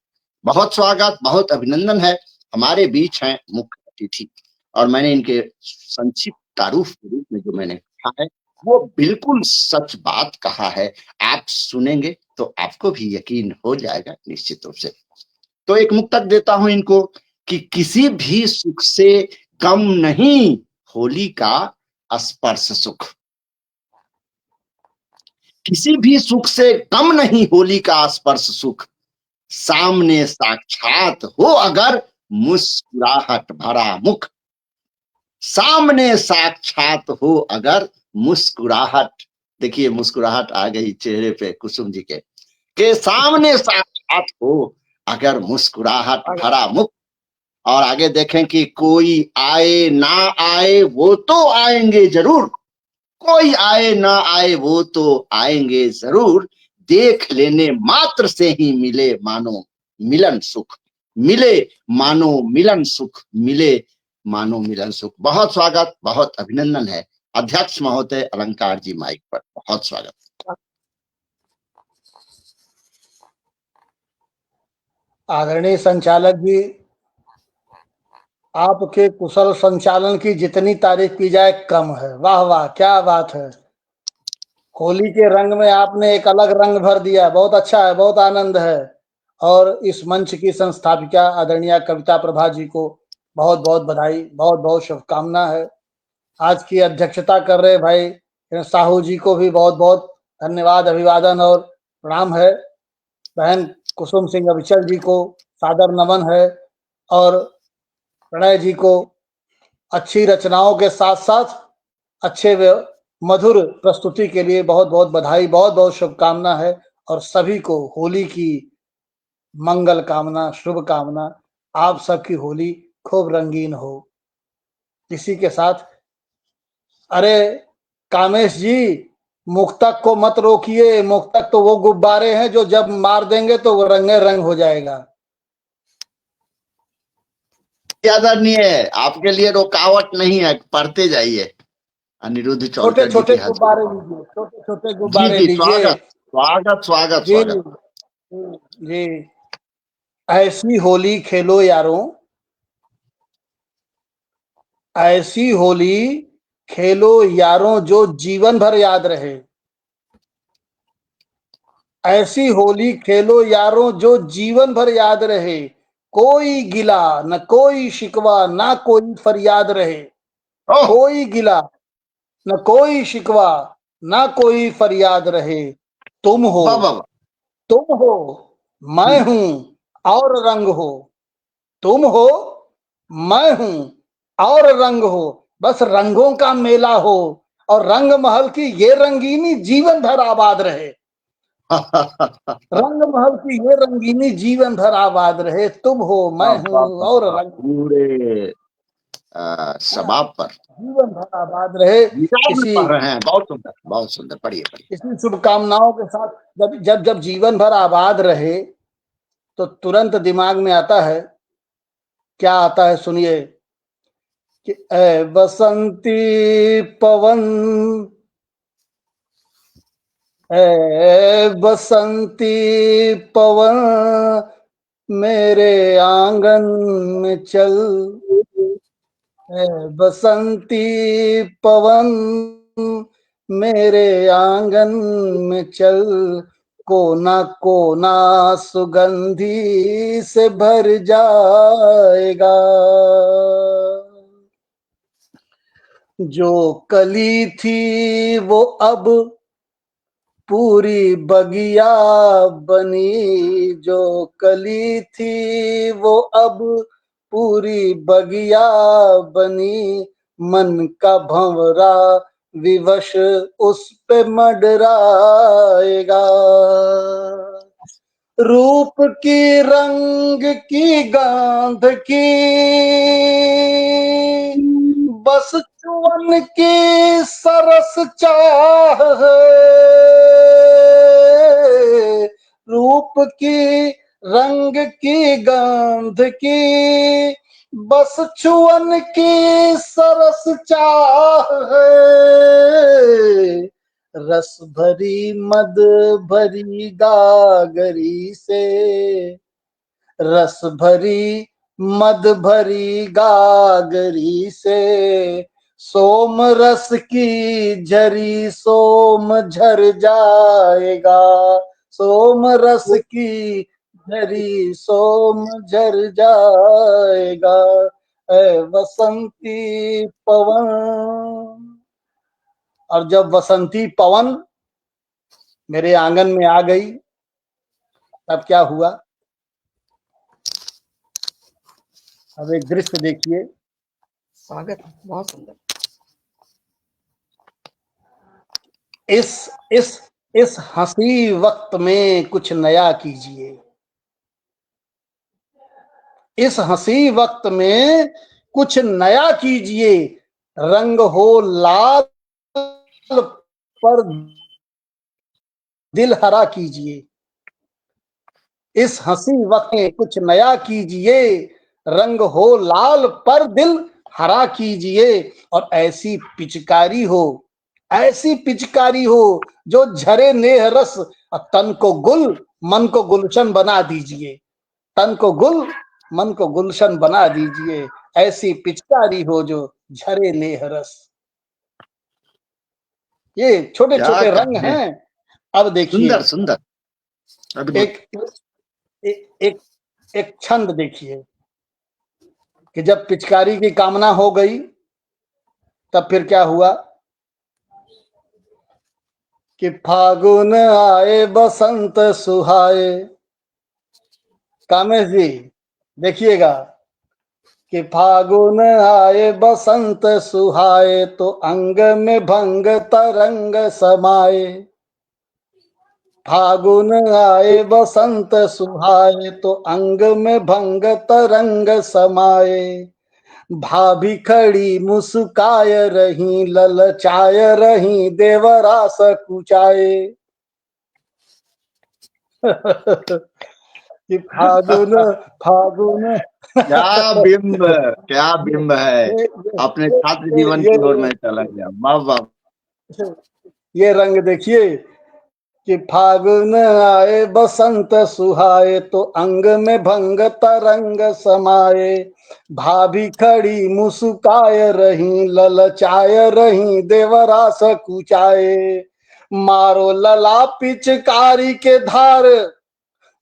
A: बहुत स्वागत, बहुत अभिनंदन है, हमारे बीच हैं मुख्य अतिथि, और मैंने इनके संक्षिप्त तारुफ के रूप में जो मैंने कहा है वो बिल्कुल सच बात कहा है। आप सुनेंगे तो आपको भी यकीन हो जाएगा निश्चित रूप से। तो एक मुक्तक देता हूं इनको कि किसी भी सुख से कम नहीं होली का स्पर्श सुख, किसी भी सुख से कम नहीं होली का स्पर्श सुख, सामने साक्षात हो अगर मुस्कुराहट भरा मुख, सामने साक्षात हो अगर मुस्कुराहट, देखिए मुस्कुराहट आ गई चेहरे पे कुसुम जी के सामने साक्षात हो अगर मुस्कुराहट भरा मुख। और आगे देखें कि कोई आए ना आए वो तो आएंगे जरूर, कोई आए ना आए वो तो आएंगे जरूर, देख लेने मात्र से ही मिले मानो मिलन सुख, मिले मानो मिलन सुख, मिले मानो मिलन सुख। बहुत स्वागत, बहुत अभिनंदन है। अध्यक्ष महोदय अलंकार जी माइक पर, बहुत स्वागत।
D: आदरणीय संचालक जी, आपके कुशल संचालन की जितनी तारीफ की जाए कम है। वाह वाह, क्या बात है। होली के रंग में आपने एक अलग रंग भर दिया, बहुत अच्छा है, बहुत आनंद है। और इस मंच की संस्थापिका आदरणीय कविता प्रभा जी को बहुत बहुत बधाई, बहुत बहुत शुभकामना है। आज की अध्यक्षता कर रहे भाई साहू जी को भी बहुत बहुत धन्यवाद, अभिवादन और प्रणाम है। बहन कुसुम सिंह अविचल जी को सादर नमन है, और प्रणय जी को अच्छी रचनाओं के साथ साथ अच्छे मधुर प्रस्तुति के लिए बहुत बहुत बधाई, बहुत बहुत शुभकामना है। और सभी को होली की मंगल कामना, शुभ कामना। आप सबकी होली खूब रंगीन हो। किसी के साथ। अरे कामेश जी, मुक्तक को मत रोकिए, मुक्तक तो वो गुब्बारे हैं जो जब मार देंगे तो वो रंगे रंग हो जाएगा।
A: आदरणीय है, आपके लिए रुकावट नहीं है, पढ़ते जाइए अनिरुद्ध
D: छोटे
A: चौलकर जी
D: छोटे
A: की हस्ती।
D: गुब्बारे लीजिए, छोटे छोटे
A: जी
D: गुब्बारे
A: जी,
D: लीजिए।
A: स्वागत स्वागत स्वागत
D: जी
A: स्वागत।
D: जी। ऐसी होली खेलो यारों, ऐसी होली खेलो यारों जो जीवन भर याद रहे। ऐसी होली खेलो यारों जो जीवन भर याद रहे। कोई गिला न कोई शिकवा ना कोई फरियाद रहे।
A: ओह,
D: कोई गिला न कोई शिकवा ना कोई फरियाद रहे। तुम हो,
A: वाह वाह वाह।
D: तुम हो, मैं हूं और रंग हो। तुम हो, मैं हूं और रंग हो। बस रंगों का मेला हो और रंग महल की ये रंगीनी जीवन भर आबाद रहे। रंग महल की ये रंगीनी जीवन भर आबाद रहे। तुम हो,
A: वाह
D: मैं हूं
A: वाह वाह
D: और
A: वाह।
D: रंग
A: पूरे शबाब पर
D: जीवन भर आबाद रहे।
A: मिजाज में
D: इसी
A: पढ़ रहे हैं, बहुत सुंदर बहुत सुंदर, पढ़िए पढ़िए।
D: इसी शुभकामनाओं के साथ जब जब जब जीवन भर आबाद रहे तो तुरंत दिमाग में आता है, क्या आता है सुनिए, कि ए बसंती पवन, ए बसंती पवन मेरे आंगन में चल। ए बसंती पवन मेरे आंगन में चल। कोना कोना सुगंधी से भर जाएगा। जो कली थी वो अब पूरी बगिया बनी। जो कली थी वो अब पूरी बगिया बनी। मन का भंवरा विवश उस पे मंडराएगा। रूप की रंग की गांध की बस चुवन की सरस चाह है। रूप की रंग की गांध की बस चुवन की सरस चाह है। रस भरी मद भरी गागरी से, रस भरी मद भरी गागरी से सोम रस की झरी सोम झर जाएगा। सोम रस की झरी सोम झर जाएगा। ए बसंती पवन। और जब बसंती पवन मेरे आंगन में आ गई तब क्या हुआ। अब एक दृश्य देखिए।
B: स्वागत, बहुत सुंदर।
D: इस हंसी वक्त में कुछ नया कीजिए। इस हंसी वक्त में कुछ नया कीजिए। रंग हो लाल पर दिल हरा कीजिए। इस हंसी वक्त में कुछ नया कीजिए। रंग हो लाल पर दिल हरा कीजिए। और ऐसी पिचकारी हो, ऐसी पिचकारी हो जो झरे नेह रस। तन को गुल मन को गुलशन बना दीजिए। तन को गुल मन को गुलशन बना दीजिए। ऐसी पिचकारी हो जो झरे नेह रस। ये छोटे
A: क्या
D: छोटे रंग
A: कहने,
D: हैं। अब देखिए
A: सुंदर सुंदर, अद्भुत।
D: एक एक एक छंद देखिए कि जब पिचकारी की कामना हो गई तब फिर क्या हुआ कि फागुन आए बसंत सुहाए। कामेश जी देखिएगा कि फागुन आए बसंत सुहाए तो अंग में भंग तरंग समाए। फागुन आए बसंत सुहाए तो अंग में भंग तरंग समाए। भाभी खड़ी मुस्काय रही, ललचाय रही, देवरा सकुचाए। कि फागुन फागुन
A: क्या बिंब है।
D: ये
A: अपने
D: ये
A: छात्र
D: ये
A: जीवन
D: ये
A: की ओर मैं चला गया। वाह वाह।
D: ये रंग देखिए कि फागुन आए बसंत सुहाए, तो अंग में भंग तरंग समाए। भाभी खड़ी मुस्काय रही, ललचाय रही, देवरा सकुचाए। मारो लला पिचकारी के धार,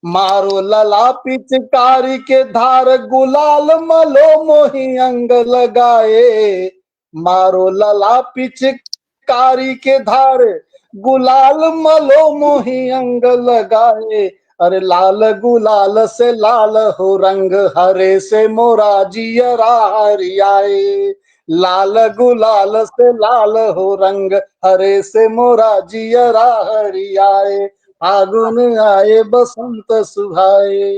D: मारो लला पिचकारी के धार, गुलाल मलो मोही अंग लगाए। मारो लला पिचकारी के धार, गुलाल मलो मोही अंग लगाए। अरे लाल गुलाल से लाल हो रंग, हरे से मोरा जियरा हरियाए। लाल गुलाल से लाल हो रंग, हरे से मोरा जियरा हरियाए। फागुन आए बसंत सुहाए।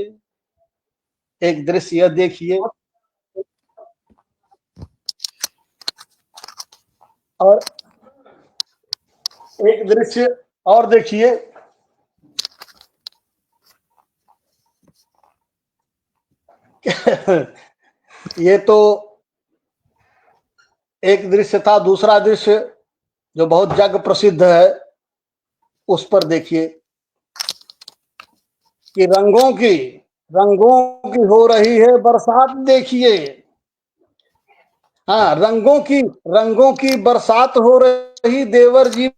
D: एक दृश्य देखिए, और एक दृश्य और देखिए। ये तो एक दृश्य था। दूसरा दृश्य जो बहुत जग प्रसिद्ध है, उस पर देखिए कि रंगों की हो रही है बरसात। देखिए, हाँ, रंगों की बरसात हो रही, देवर जी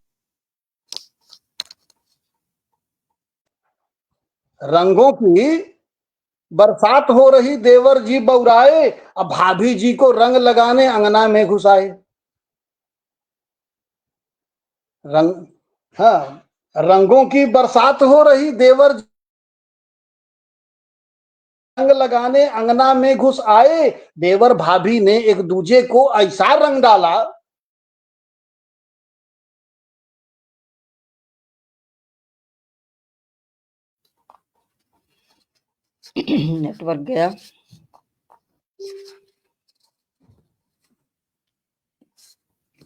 D: रंगों की बरसात हो रही, देवर जी बौराए। अब भाभी जी को रंग लगाने अंगना में घुसाए। रंग हाँ, रंगों की बरसात हो रही, देवर रंग लगाने अंगना में घुस आए। देवर भाभी ने एक दूजे को ऐसा रंग डाला,
B: नेटवर्क गया।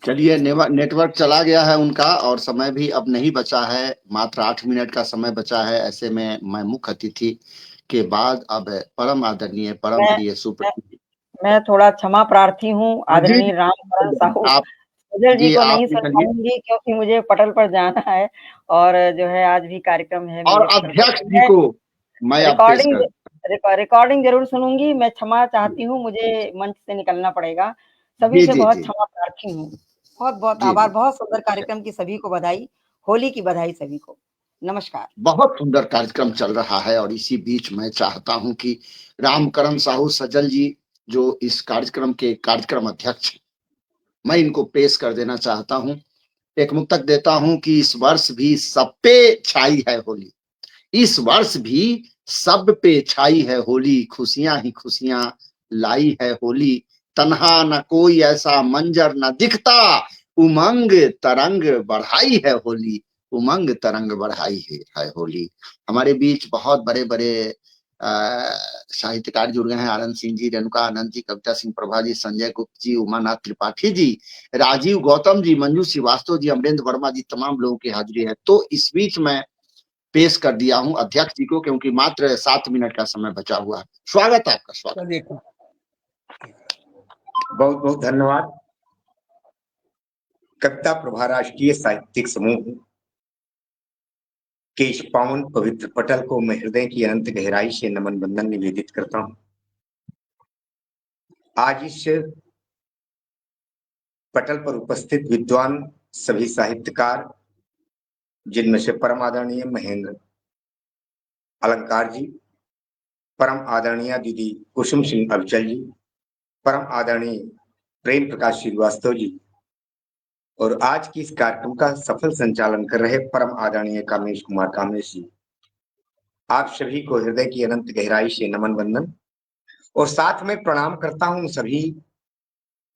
A: चलिए, नेटवर्क चला गया है उनका, और समय भी अब नहीं बचा है, मात्र 8 मिनट का समय बचा है। ऐसे में मैं मुख्य अतिथि के बाद अब परम आदरणीय, परम
B: मैं
A: प्रिय, सुप्रसिद्ध।
B: मैं थोड़ा क्षमा प्रार्थी हूँ
A: हाँ जी
B: आदरणीय
A: जी,
B: रामकरण साहू
A: आप
B: सजल जी
A: जी
B: को
A: आप
B: नहीं सुन
A: निकलिए।
B: पाऊंगी, क्योंकि मुझे पटल पर जाना है। और जो है आज भी कार्यक्रम है
A: और
B: मेरे पटल पर,
A: अध्यक्ष
B: तो
A: जी
B: मैं
A: को मैं अब पेश
B: रिकॉर्डिंग
A: कर।
B: रिकॉर्डिंग जरूर सुनूंगी। मैं क्षमा चाहती हूँ, मुझे मंच से निकलना पड़ेगा। सभी
A: जी
B: से
A: जी
B: बहुत
A: जी
B: क्षमा प्रार्थी हूँ। बहुत बहुत
A: जी
B: आभार।
A: जी।
B: बहुत सुंदर कार्यक्रम की सभी को बधाई, होली की बधाई सभी को। नमस्कार।
A: बहुत सुंदर कार्यक्रम चल रहा है, और इसी बीच मैं चाहता हूं कि रामकरण साहू सजल जी, जो इस कार्यक्रम के कार्यक्रम अध्यक्ष हैं, मैं इनको पेश कर देना चाहता हूं। एक मुक्तक देता हूं कि इस वर्ष भी सब पे छाई है होली, इस वर्ष भी सब पे छाई है होली, खुशियां ही खुशियां लाई है होली। तन्हा न कोई ऐसा मंजर न दिखता, उमंग तरंग बढ़ाई है होली, उमंग तरंग बढ़ाई है होली। हमारे बीच बहुत बड़े बड़े साहित्यकार जुड़ गए हैं। आनंद सिंह जी, रेणुका आनंद जी, कविता सिंह प्रभा जी, संजय गुप्त जी, उमानाथ त्रिपाठी जी, राजीव गौतम जी, मंजू श्रीवास्तव जी, अमरेंद्र वर्मा जी, तमाम लोगों की हाजिरी है। तो इस बीच मैं पेश कर दिया हूं अध्यक्ष जी को, क्योंकि मात्र 7 मिनट का समय बचा हुआ है। स्वागत है आपका, स्वागत।
E: बहुत बहुत धन्यवाद। कविता प्रभा राष्ट्रीय साहित्यिक समूह के इस पावन पवित्र पटल को मैं हृदय की अनंत गहराई से नमन बंदन निवेदित करता हूं। आज इस पटल पर उपस्थित विद्वान सभी साहित्यकार, जिनमें से परम आदरणीय महेंद्र अलंकार जी, परम आदरणीय दीदी कुसुम सिंह अविचल जी, परम आदरणीय प्रेम प्रकाश श्रीवास्तव जी, और आज की इस कार्यक्रम का सफल संचालन कर रहे परम आदरणीय कामेश कुमार कामेश जी, आप सभी को हृदय की अनंत गहराई से नमन वंदन, और साथ में प्रणाम करता हूं सभी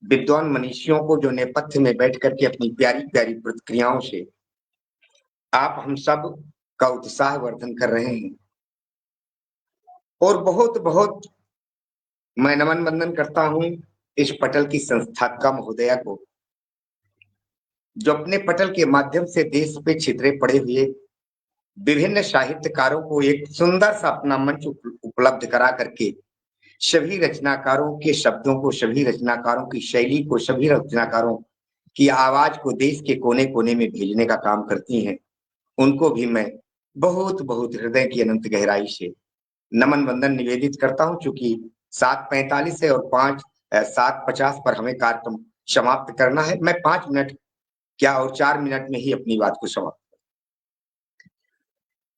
E: विद्वान मनीषियों को, जो नेपथ्य में बैठ करके अपनी प्यारी प्यारी प्रतिक्रियाओं से आप हम सब का उत्साह वर्धन कर रहे हैं। और बहुत बहुत मैं नमन वंदन करता हूं इस पटल की संस्थापका महोदया को, जो अपने पटल के माध्यम से देश पे छितरे पड़े हुए विभिन्न साहित्यकारों को एक सुंदर सा अपना मंच उपलब्ध करा करके सभी रचनाकारों के शब्दों को, सभी रचनाकारों की शैली को, सभी रचनाकारों की आवाज को देश के कोने कोने में भेजने का काम करती हैं, उनको भी मैं बहुत बहुत हृदय की अनंत गहराई से नमन वंदन निवेदित करता हूं। चूंकि 7:45 है और 7:50 पर हमें कार्यक्रम समाप्त करना है। मैं 5 मिनट क्या और 4 मिनट में ही अपनी बात को समाप्त।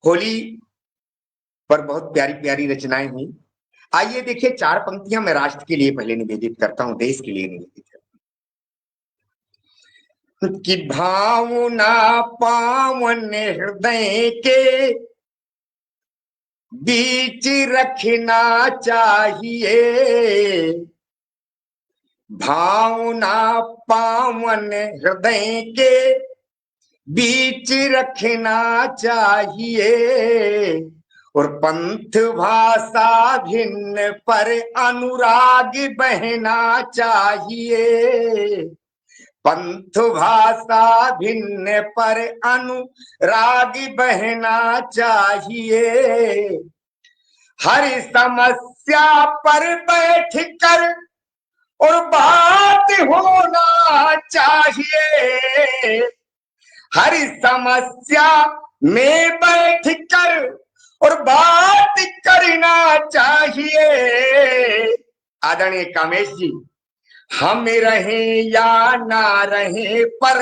E: होली पर बहुत प्यारी प्यारी रचनाएं हुई। आइए देखिए, 4 पंक्तियां मैं राष्ट्र के लिए पहले निवेदित करता हूं, देश के लिए निवेदित करता हूं। कि भावना पावन हृदय के बीच रखना चाहिए, भावना पावन हृदय के बीच रखना चाहिए, और पंथ भाषा भिन्न पर अनुराग बहना चाहिए, पंथ भाषा भिन्न पर अनुराग बहना चाहिए, हर समस्या पर बैठकर और बात होना चाहिए, हर समस्या में बैठकर और बात करना चाहिए। आदरणीय कामेश जी, हम रहे या ना रहे पर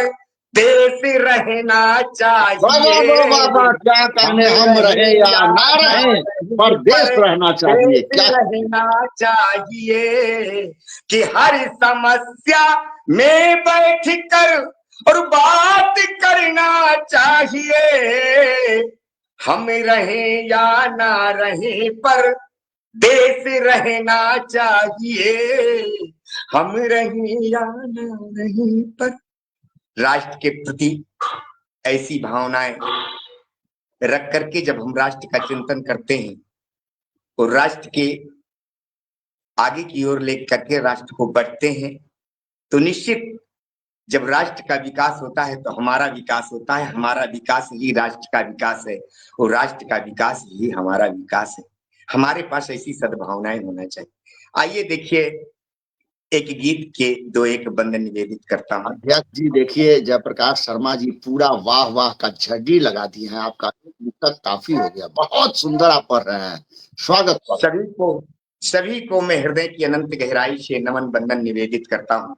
E: देश रहना चाहिए,
A: बाबा क्या कहने, हम रहे या ना रहे पर देश रहना चाहिए। क्या
E: रहना चाहिए कि हर समस्या में बैठकर और बात करना चाहिए, हम रहे या ना रहे पर देश रहना चाहिए, हम रहे या ना रहे पर। राष्ट्र के प्रति ऐसी भावनाएं रख करके जब हम राष्ट्र का चिंतन करते हैं और राष्ट्र के आगे की ओर ले करके राष्ट्र को बढ़ते हैं, तो निश्चित जब राष्ट्र का विकास होता है तो हमारा विकास होता है, हमारा विकास ही राष्ट्र का विकास है और राष्ट्र का विकास ही हमारा विकास है। हमारे पास ऐसी सद्भावनाएं होना चाहिए। आइए देखिए, एक गीत के 2-1 बंद निवेदित करता हूं।
A: अध्यक्ष जी देखिए, जयप्रकाश शर्मा जी पूरा वाह वाह का झड़ी लगा दिए हैं। आपका तक काफी हो गया, बहुत सुंदर आप पढ़ रहे हैं, स्वागत।
E: सभी को मैं हृदय की अनंत गहराई से नमन बंदन निवेदित करता हूं।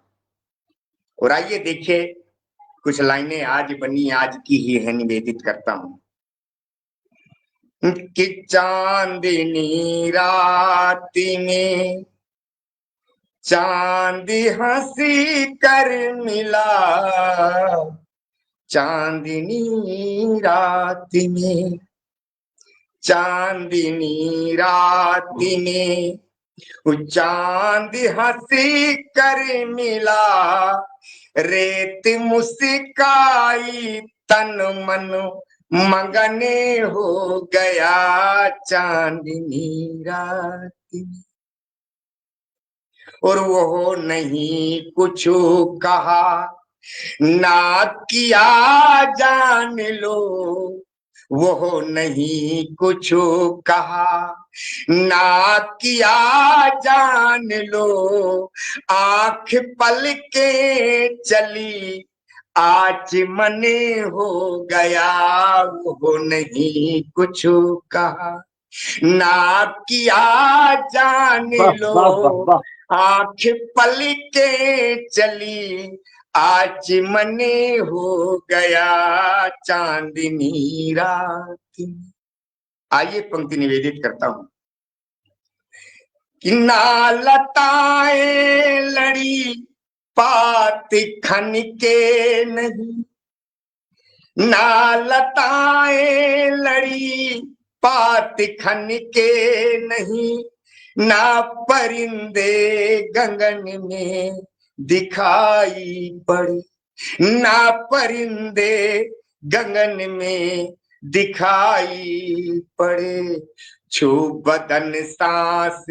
E: और आइए देखिए, कुछ लाइनें आज बनी आज की ही है, निवेदित करता हूं। कि चांदनी रात में चांद हंसी कर मिला, चांदनी रात में, चांदनी रात में चांद हंसी कर मिला, रेत मुस्काई तन मन मगने हो गया, चांदनी रात में। और वो नहीं कुछ कहा ना किया जान लो, वो नहीं कुछ कहा ना किया जान लो, आंख पल के चली आज मने हो गया, वो नहीं कुछ कहा ना किया जान लो, आंख पल के चली आज मने हो गया, चांदनी रात। आइए पंक्ति निवेदित करता हूं। कि ना लताएं लड़ी पात खन के नहीं, ना लताएं लड़ी पात खन के नहीं, ना परिंदे गगन में दिखाई पड़े, ना परिंदे गगन में दिखाई पड़े, छू बदन सांस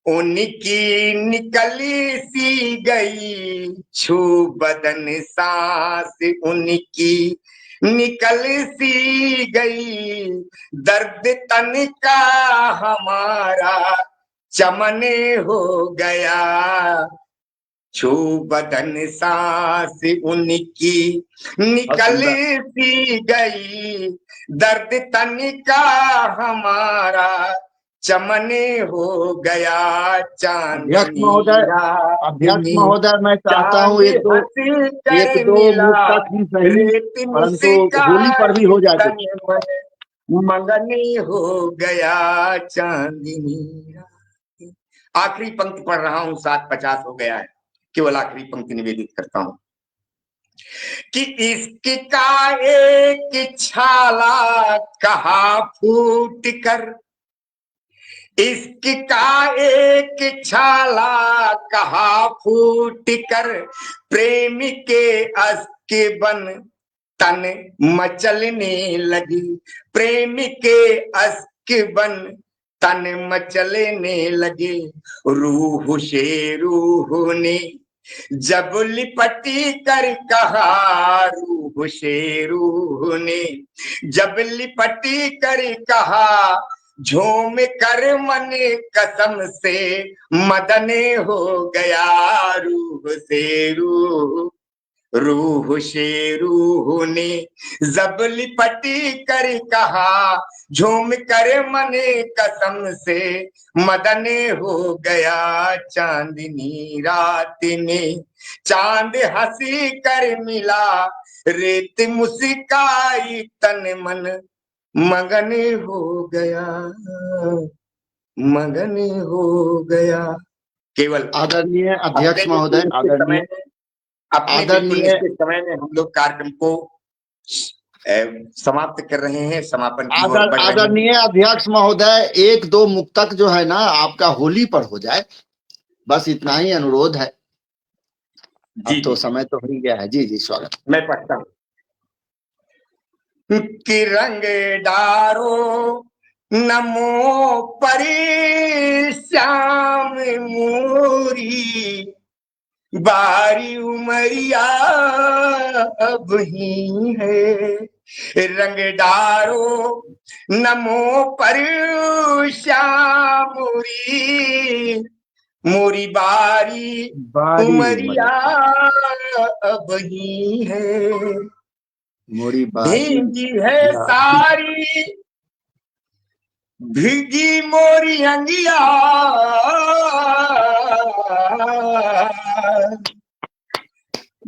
E: उनकी निकली सी गई छू बदन सांस, उनकी निकल सी गई दर्द तन का हमारा चमन हो गया। छू बदन सांस उनकी निकल सी गई दर्द तन का हमारा चमन हो गया।
A: अध्यक्ष महोदय मैं चाहता हूँ एक दो मुक्तक ही सही, परंतु होली पर भी हो जाए तो
E: मगनी हो गया चांदनी। आखिरी पंक्ति पढ़ रहा हूँ, 7:50 हो गया है, केवल आखिरी पंक्ति निवेदित करता हूँ कि इसकी का एक छाला कहा फूट कर, इसकी का एक छाला कहा फूट कर, प्रेम के अस्के बन तन मचलने लगी, प्रेम के अस्के बन तन मचलने लगे। रूह से रूह ने जब लिपटी कर कहा, रूह से रूह ने जब लिपटी कर कहा, झूम कर मन कसम से मदने हो गया। रूह से रूह, रूह से रूह ने जब लिपटी कर कहा, झूम कर मन कसम से मदने हो गया। चांदनी रात ने चांद हंसी कर मिला, रेत मुस्काई तन मन मगन हो गया, मगन हो गया। केवल
A: आदरणीय अध्यक्ष महोदय, आदरणीय
E: समय में हम लोग कार्यक्रम को समाप्त कर रहे हैं, समापन की ओर बढ़ रहे हैं।
A: आदरणीय अध्यक्ष महोदय, एक दो मुक्तक जो है ना आपका होली पर हो जाए, बस इतना ही अनुरोध है।
E: जी
A: तो समय तो हो गया है। जी जी स्वागत।
E: मैं पढ़ता हूँ कि रंग डारो नमो परी श्याम मोरी, बारी उमरिया अब ही है। रंग डारो नमो पर श्याम मोरी, मोरी बारी उमरिया अब ही है।
A: मोरी
E: भीगी है सारी भीगी मोरी अंगिया,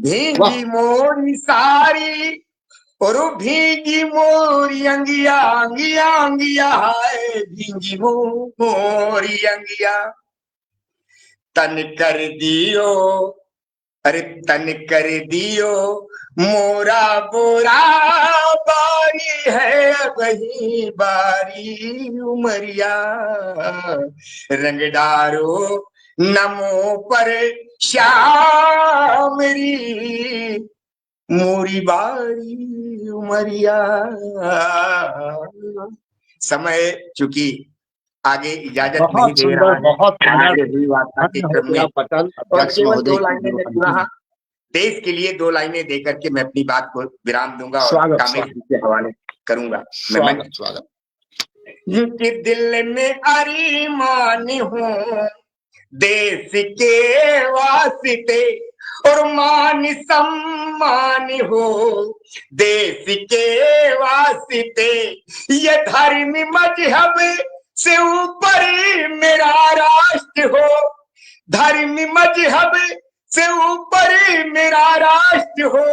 E: भीगी मोरी सारी और भीगी मोरी अंगिया, अंगिया अंगिया है भीगी मोरी अंगिया। तन कर दियो, अरे तन कर दियो मोरा बोरा, बारी है वही बारी उमरिया। रंग डारो नमो पर श्यामरी, मोरी बारी उमरिया। समय चूंकि आगे इजाजत नहीं दे रहा है,
A: बहुत
E: वार्ता के क्रम में और केवल 2 लाइनें में पुनः देश के लिए 2 लाइनें देकर के मैं अपनी बात को विराम दूंगा और कामेश जी के हवाले करूंगा। जिनके दिल में अरिमान हूँ देश के वास्ते, और मान सम्मान हो देश के वास्ते, ये धर्म मजहब से ऊपर मेरा राष्ट्र हो, धर्म मजहब से ऊपर मेरा राष्ट्र हो,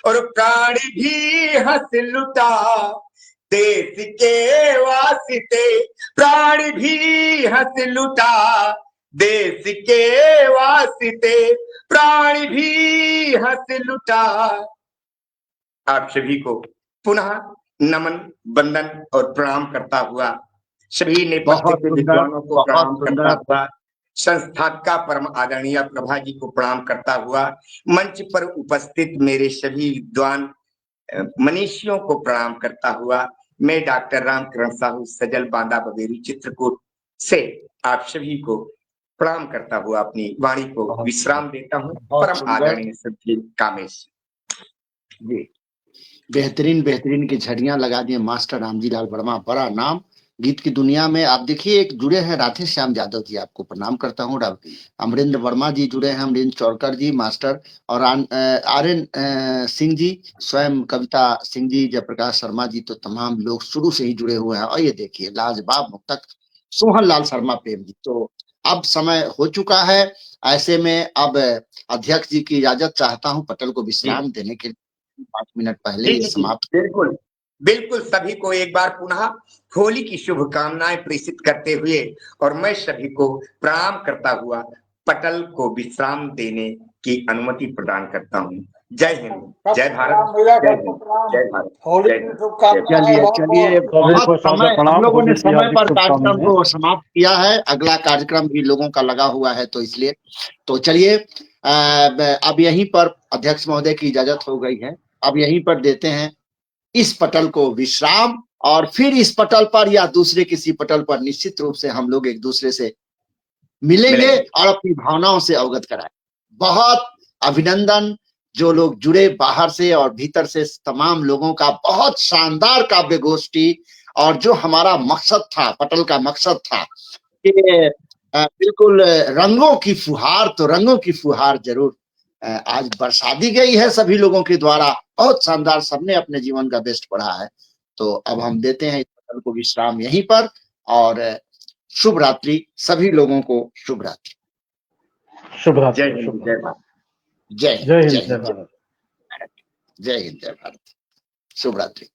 E: और प्राण भी हंस लुटा देश के वास्ते, प्राण भी हंस लुटा देश के वास्ते, प्राण भी हंस लुटा। आप सभी को पुनः नमन, वंदन और प्रणाम करता हुआ, सभी नेपथ्य के विद्वानों को प्रणाम करता हुआ, संस्थापका परम आदरणीय प्रभा जी को प्रणाम करता हुआ, मंच पर उपस्थित मेरे सभी विद्वान मनीषियों को प्रणाम करता हुआ, मैं डॉक्टर रामकरण साहू, सजल बांदा बबेरी, चित्रकूट से आप सभी को प्रणाम करता हुआ अपनी वाणी को विश्राम देता हूँ। परम आदरणीय श्री कामेश
A: जी, बेहतरीन बेहतरीन की झड़ियां लगा दिए मास्टर रामजी लाल वर्मा, बड़ा नाम गीत की दुनिया में। आप देखिए एक जुड़े हैं राधे श्याम यादव जी, आपको प्रणाम करता हूँ। अमरेंद्र वर्मा जी जुड़े हैं, अमरेंद्र चौरकर जी मास्टर, और आर्यन सिंह जी, स्वयं कविता सिंह जी, जयप्रकाश शर्मा जी, तो तमाम लोग शुरू से ही जुड़े हुए हैं। और ये देखिए लाजवाब मुक्तक सोहन लाल शर्मा प्रेम जी। तो अब समय हो चुका है, ऐसे में अब अध्यक्ष जी की इजाजत चाहता हूँ पटल को विश्राम देने के लिए। 5 मिनट पहले ये समाप्त।
E: बिल्कुल बिल्कुल, सभी को एक बार पुनः होली की शुभकामनाएं प्रेषित करते हुए और मैं सभी को प्रणाम करता हुआ पटल को विश्राम देने की अनुमति प्रदान करता हूँ। जय हिंद, जय भारत, जय हिंद, जय भारत,
D: होली
E: जय
D: की
E: हिंद।
D: शुभकामनाएं।
A: चलिए बहुत समय हम लोगों ने समय पर कार्यक्रम
C: शुभकामनाएं।
A: को समाप्त किया है, अगला कार्यक्रम भी लोगों का लगा हुआ है, तो इसलिए तो चलिए अब यहीं पर अध्यक्ष महोदय की इजाजत हो गई है। अब यहीं पर देते हैं इस पटल को विश्राम, और फिर इस पटल पर या दूसरे किसी पटल पर निश्चित रूप से हम लोग एक दूसरे से मिलेंगे और अपनी भावनाओं से अवगत कराएं। बहुत अभिनंदन जो लोग जुड़े बाहर से और भीतर से, तमाम लोगों का बहुत शानदार काव्य गोष्ठी। और जो हमारा मकसद था, पटल का मकसद था कि बिल्कुल रंगों की फुहार, तो रंगों की फुहार जरूर आज बरसा दी गई है सभी लोगों के द्वारा। बहुत शानदार, सबने अपने जीवन का बेस्ट पढ़ा है। तो अब हम देते हैं इस पटल को विश्राम यहीं पर, और शुभ रात्रि सभी लोगों को, शुभ रात्रि।
C: शुभ रात्रि।
E: जय हिंद, जय भारत,
A: जय हिंद,
C: जय हिंद,
A: जय
C: जय
A: हिंद,
C: भारत।
A: जय हिंद, जय भारत। शुभ रात्रि।